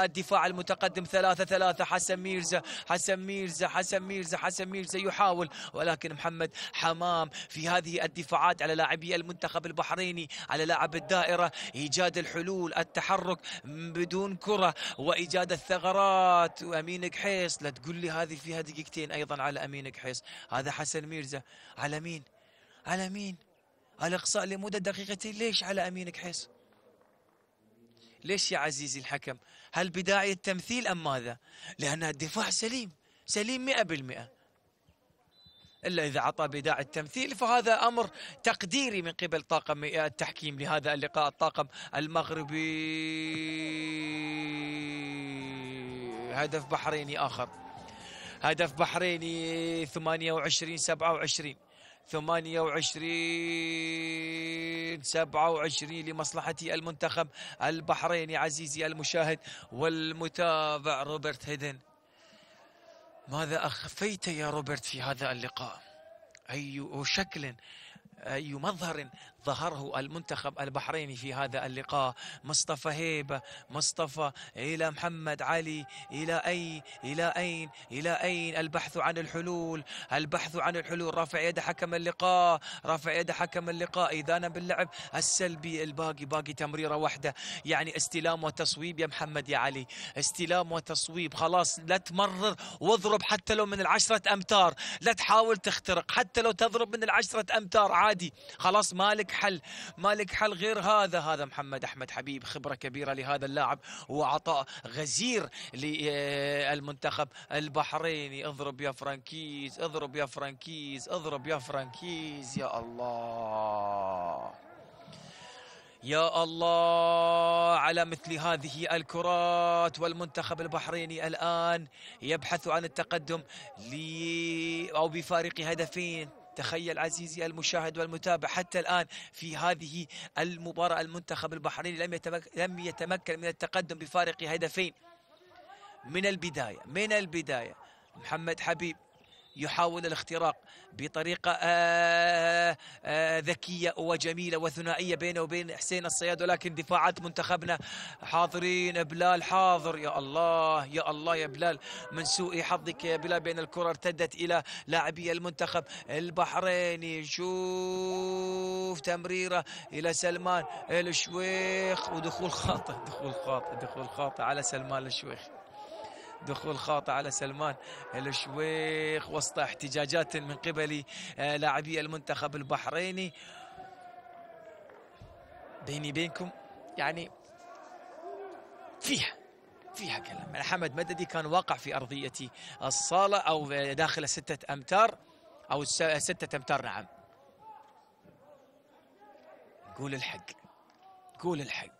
الدفاع المتقدم 3-3. حسن ميرزا، حسن ميرزا، حسن ميرزا، حسن ميرزا يحاول، ولكن محمد حمام في هذه الدفاعات على لاعبي المنتخب البحريني، على لاعب الدائرة، إيجاد الحلول، التحرك بدون كرة، وإيجاد الثغرات. وأمين قحيص، لا تقول لي هذه فيها دقيقتين أيضا على أمين قحيص. هذا حسن ميرزا على مين؟ على مين؟ الإقصاء لمدة دقيقتين. ليش على أمين قحيص؟ ليش يا عزيزي الحكم؟ هل بداعي التمثيل أم ماذا؟ لأن الدفاع سليم، سليم 100%. إلا إذا عطى بداعي التمثيل فهذا أمر تقديري من قبل طاقم التحكيم لهذا اللقاء، الطاقم المغربي. هدف بحريني آخر، هدف بحريني 28-27، 28-27 لمصلحة المنتخب البحريني. عزيزي المشاهد والمتابع، روبرت هيدن، ماذا أخفيت يا روبرت في هذا اللقاء؟ أي شكل، أي مظهر ظهره المنتخب البحريني في هذا اللقاء. مصطفى هيبة، مصطفى إلى محمد علي، إلى أين إلى أين إلى أين؟ البحث عن الحلول، البحث عن الحلول. رافع يد حكم اللقاء، رافع يد حكم اللقاء إذانا باللعب السلبي. باقي تمريرة واحدة، يعني استلام وتصويب يا محمد يا علي، استلام وتصويب. خلاص لا تمرر واضرب حتى لو من 10 أمتار، لا تحاول تخترق، حتى لو تضرب من 10 أمتار عادي، خلاص مالك حل، مالك حل غير هذا محمد أحمد حبيب. خبرة كبيرة لهذا اللاعب وعطاء غزير للمنتخب البحريني. اضرب يا فرانكيز، اضرب يا فرانكيز، اضرب يا فرانكيز. يا الله يا الله على مثل هذه الكرات. والمنتخب البحريني الآن يبحث عن التقدم أو بفارق هدفين. تخيل عزيزي المشاهد والمتابع حتى الآن في هذه المباراة المنتخب البحريني لم يتمكن من التقدم بفارق هدفين من البداية. محمد حبيب يحاول الاختراق بطريقة ذكية وجميلة وثنائية بينه وبين حسين الصياد، ولكن دفاعات منتخبنا حاضرين. بلال حاضر. يا الله يا الله يا بلال، من سوء حظك يا بلال بين الكرة ارتدت إلى لاعبي المنتخب البحريني. شوف تمريرة إلى سلمان الشويخ ودخول خاطئ، دخول خاطئ على سلمان الشويخ، دخول خاطئ على سلمان الشويخ وسط احتجاجات من قبل لاعبي المنتخب البحريني. بيني بينكم يعني فيها كلام. حمد مددي كان واقع في أرضية الصالة أو داخل 6 أمتار أو 6 أمتار. نعم، قول الحق، قول الحق.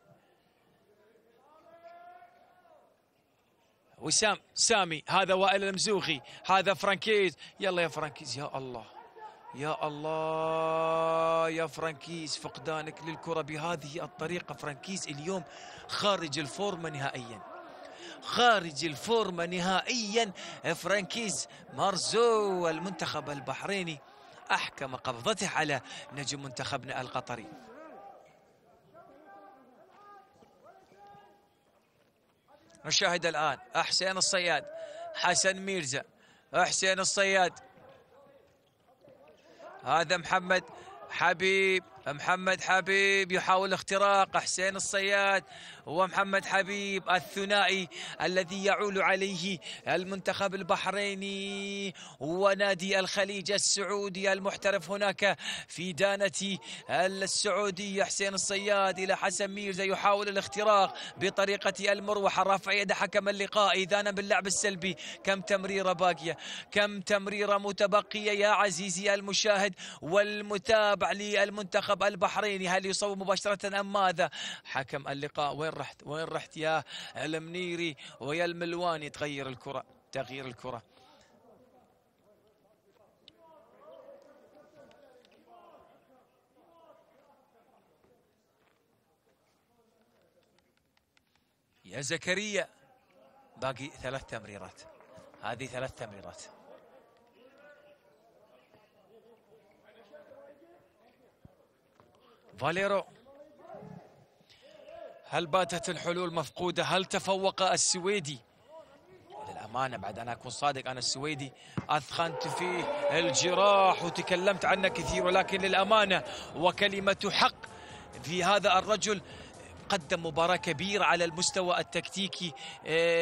وسام سامي، هذا وائل المزوغي، هذا فرانكيز. يلا يا فرانكيز. يا الله يا الله يا فرانكيز، فقدانك للكرة بهذه الطريقة. فرانكيز اليوم خارج الفورمة نهائيا، خارج الفورمة نهائيا. فرانكيز مارزو المنتخب البحريني أحكم قبضته على نجم منتخبنا القطري. نشاهد الآن حسين الصياد، حسن ميرزا، حسين الصياد، هذا محمد حبيب يحاول اختراق. حسين الصياد ومحمد حبيب الثنائي الذي يعول عليه المنتخب البحريني ونادي الخليج السعودي المحترف هناك في دانة السعودية. حسين الصياد إلى حسن ميرزا يحاول الاختراق بطريقة المروحة، رفع يد حكم اللقاء إذانا باللعب السلبي. كم تمريرة باقية، كم تمريرة متبقية يا عزيزي المشاهد والمتابع للمنتخب البحريني. هل يصوب مباشرة أم ماذا؟ حكم اللقاء وين رحت يا المنيري ويا الملواني؟ تغير الكرة، تغيير الكرة. يا زكريا باقي 3 تمريرات، هذه 3 تمريرات. فاليرو، هل باتت الحلول مفقودة؟ هل تفوق السويدي؟ للأمانة بعد أنا أكون صادق، أنا السويدي أثخنت فيه الجراح وتكلمت عنه كثير، ولكن للأمانة وكلمة حق في هذا الرجل. قدم مباراة كبيرة على المستوى التكتيكي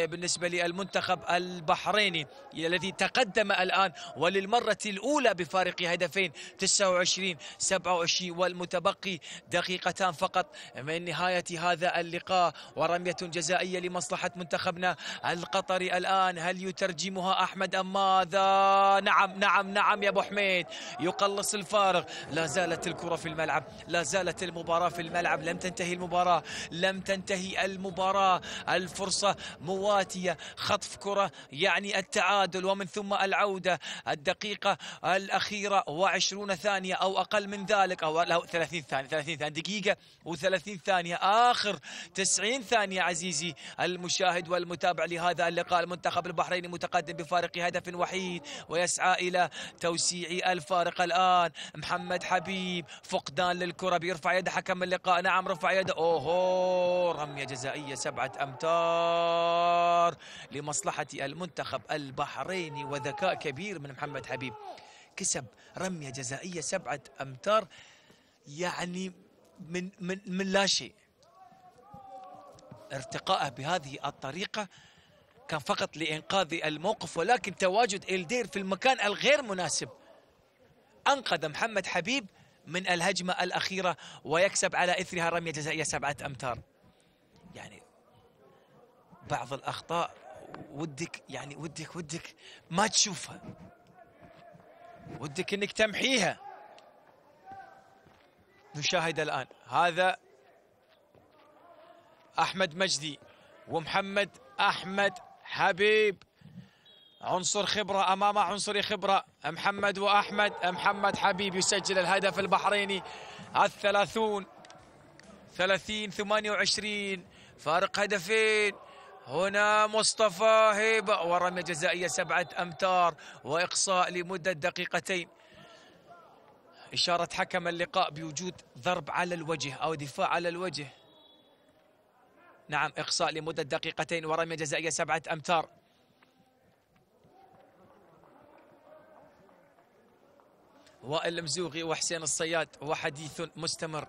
بالنسبة للمنتخب البحريني الذي تقدم الآن وللمرة الأولى بفارق هدفين 29-27، والمتبقي دقيقتان فقط من نهاية هذا اللقاء. ورمية جزائية لمصلحة منتخبنا القطري الآن، هل يترجمها أحمد أم ماذا؟ نعم يا أبو حميد، يقلص الفارق. لا زالت الكرة في الملعب، لا زالت المباراة في الملعب، لم تنتهي المباراة، لم تنتهي المباراة. الفرصة مواتية، خطف كرة يعني التعادل ومن ثم العودة. الدقيقة الأخيرة و20 ثانية أو أقل من ذلك، أو 30 ثانية، دقيقة و30 ثانية، آخر 90 ثانية عزيزي المشاهد والمتابع لهذا اللقاء. المنتخب البحريني متقدم بفارق هدف وحيد ويسعى إلى توسيع الفارق الآن. محمد حبيب، فقدان للكرة، بيرفع يد حكم اللقاء. نعم رفع يده. رمية جزائية 7 أمتار لمصلحة المنتخب البحريني، وذكاء كبير من محمد حبيب. كسب رمية جزائية 7 أمتار يعني من لا شيء. ارتقاءه بهذه الطريقة كان فقط لإنقاذ الموقف، ولكن تواجد إلدير في المكان الغير مناسب أنقذ محمد حبيب من الهجمة الأخيرة ويكسب على إثرها رمية جزائية 7 أمتار. يعني بعض الأخطاء ودك ما تشوفها، ودك انك تمحيها. نشاهد الآن هذا أحمد مجدي ومحمد أحمد حبيب، عنصر خبرة أمام عنصر خبرة. محمد وأحمد، محمد حبيب يسجل الهدف البحريني 30-28، فارق هدفين. هنا مصطفى هيبة ورمية جزائية 7 أمتار وإقصاء لمدة دقيقتين. إشارة حكم اللقاء بوجود ضرب على الوجه أو دفاع على الوجه. نعم، إقصاء لمدة دقيقتين ورمية جزائية 7 أمتار. وائل المزوغي وحسين الصياد وحديث مستمر.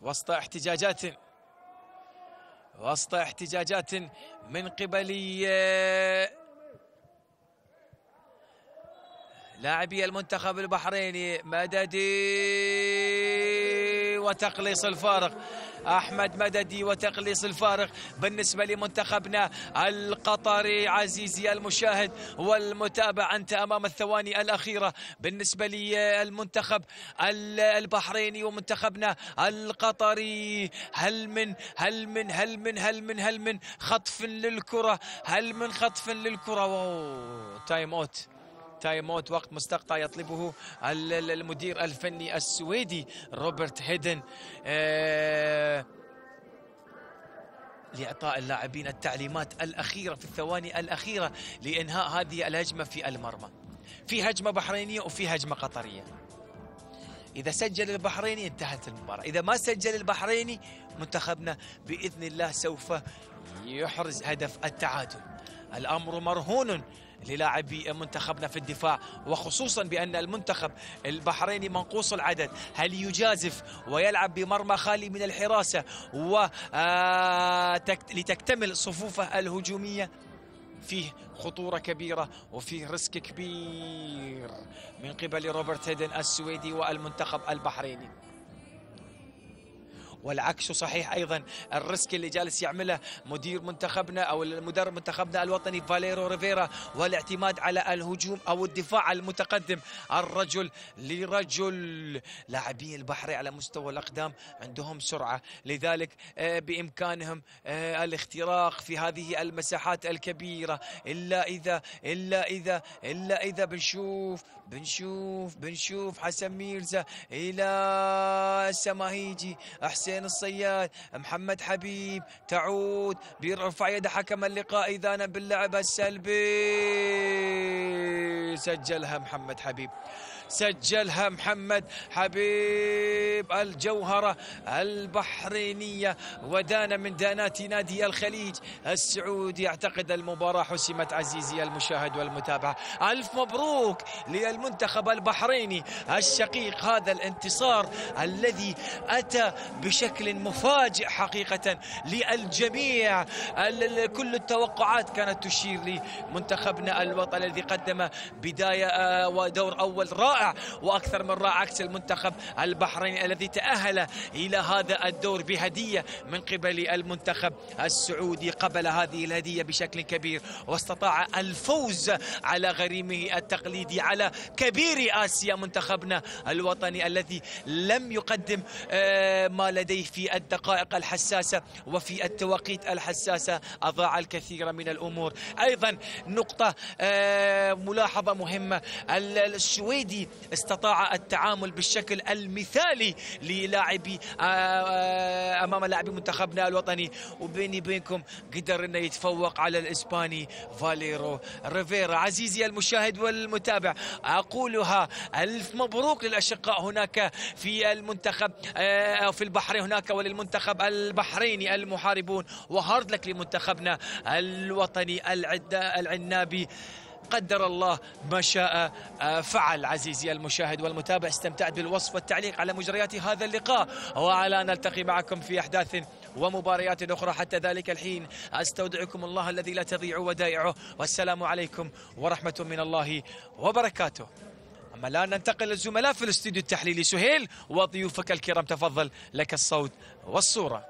وسط احتجاجات من قبل لاعبي المنتخب البحريني. مددي وتقليص الفارق، أحمد مددي وتقليص الفارق بالنسبة لمنتخبنا القطري. عزيزي المشاهد والمتابع، أنت أمام الثواني الأخيرة بالنسبة للمنتخب البحريني ومنتخبنا القطري. هل من خطف للكرة، تايم اوت، وقت مستقطع يطلبه المدير الفني السويدي روبرت هيدن لإعطاء اللاعبين التعليمات الأخيرة في الثواني الأخيرة لإنهاء هذه الهجمة في المرمى. في هجمة بحرينية وفي هجمة قطرية. إذا سجل البحريني انتهت المباراة، إذا ما سجل البحريني منتخبنا بإذن الله سوف يحرز هدف التعادل. الأمر مرهون للاعبي منتخبنا في الدفاع، وخصوصا بأن المنتخب البحريني منقوص العدد. هل يجازف ويلعب بمرمى خالي من الحراسة لتكتمل صفوفه الهجومية؟ فيه خطورة كبيرة وفيه ريسك كبير من قبل روبرت هيدن السويدي والمنتخب البحريني. والعكس صحيح أيضا، الريسك اللي جالس يعمله مدير منتخبنا أو المدرب منتخبنا الوطني فاليرو ريفيرا، والاعتماد على الهجوم أو الدفاع المتقدم الرجل لرجل. لاعبي البحري على مستوى الأقدام عندهم سرعة، لذلك بإمكانهم الاختراق في هذه المساحات الكبيرة. إلا إذا بنشوف حسن ميرزا إلى السماهيجي، حسين الصياد، محمد حبيب، تعود بيرفع يد حكم اللقاء إذانا باللعب السلبي. سجلها محمد حبيب الجوهرة البحرينية، ودان من دانات نادي الخليج السعودي. اعتقد المباراة حسمت عزيزي المشاهد والمتابع. ألف مبروك للمنتخب البحريني الشقيق، هذا الانتصار الذي أتى بشكل مفاجئ حقيقة للجميع. كل التوقعات كانت تشير لمنتخبنا الوطني الذي قدم بداية ودور أول رائع وأكثر من رائع، عكس المنتخب البحريني الذي تأهل إلى هذا الدور بهدية من قبل المنتخب السعودي. قبل هذه الهدية بشكل كبير واستطاع الفوز على غريمه التقليدي، على كبير آسيا منتخبنا الوطني الذي لم يقدم ما لديه في الدقائق الحساسة وفي التوقيت الحساسة. أضاع الكثير من الأمور. أيضا نقطة ملاحظة مهمة، السويدي استطاع التعامل بالشكل المثالي للاعبي أمام لاعبي منتخبنا الوطني، وبيني بينكم قدر أنه يتفوق على الإسباني فاليرو ريفيرا. عزيزي المشاهد والمتابع، أقولها ألف مبروك للأشقاء هناك في المنتخب في البحرين هناك، وللمنتخب البحريني المحاربون، وهارد لك لمنتخبنا الوطني العنابي. قدر الله ما شاء فعل. عزيزي المشاهد والمتابع، استمتعت بالوصف والتعليق على مجريات هذا اللقاء، وعلى أن نلتقي معكم في أحداث ومباريات أخرى. حتى ذلك الحين أستودعكم الله الذي لا تضيع ودائعه، والسلام عليكم ورحمة من الله وبركاته. أما الآن ننتقل للزملاء في الاستوديو التحليلي. سهيل وضيوفك الكرام، تفضل لك الصوت والصورة.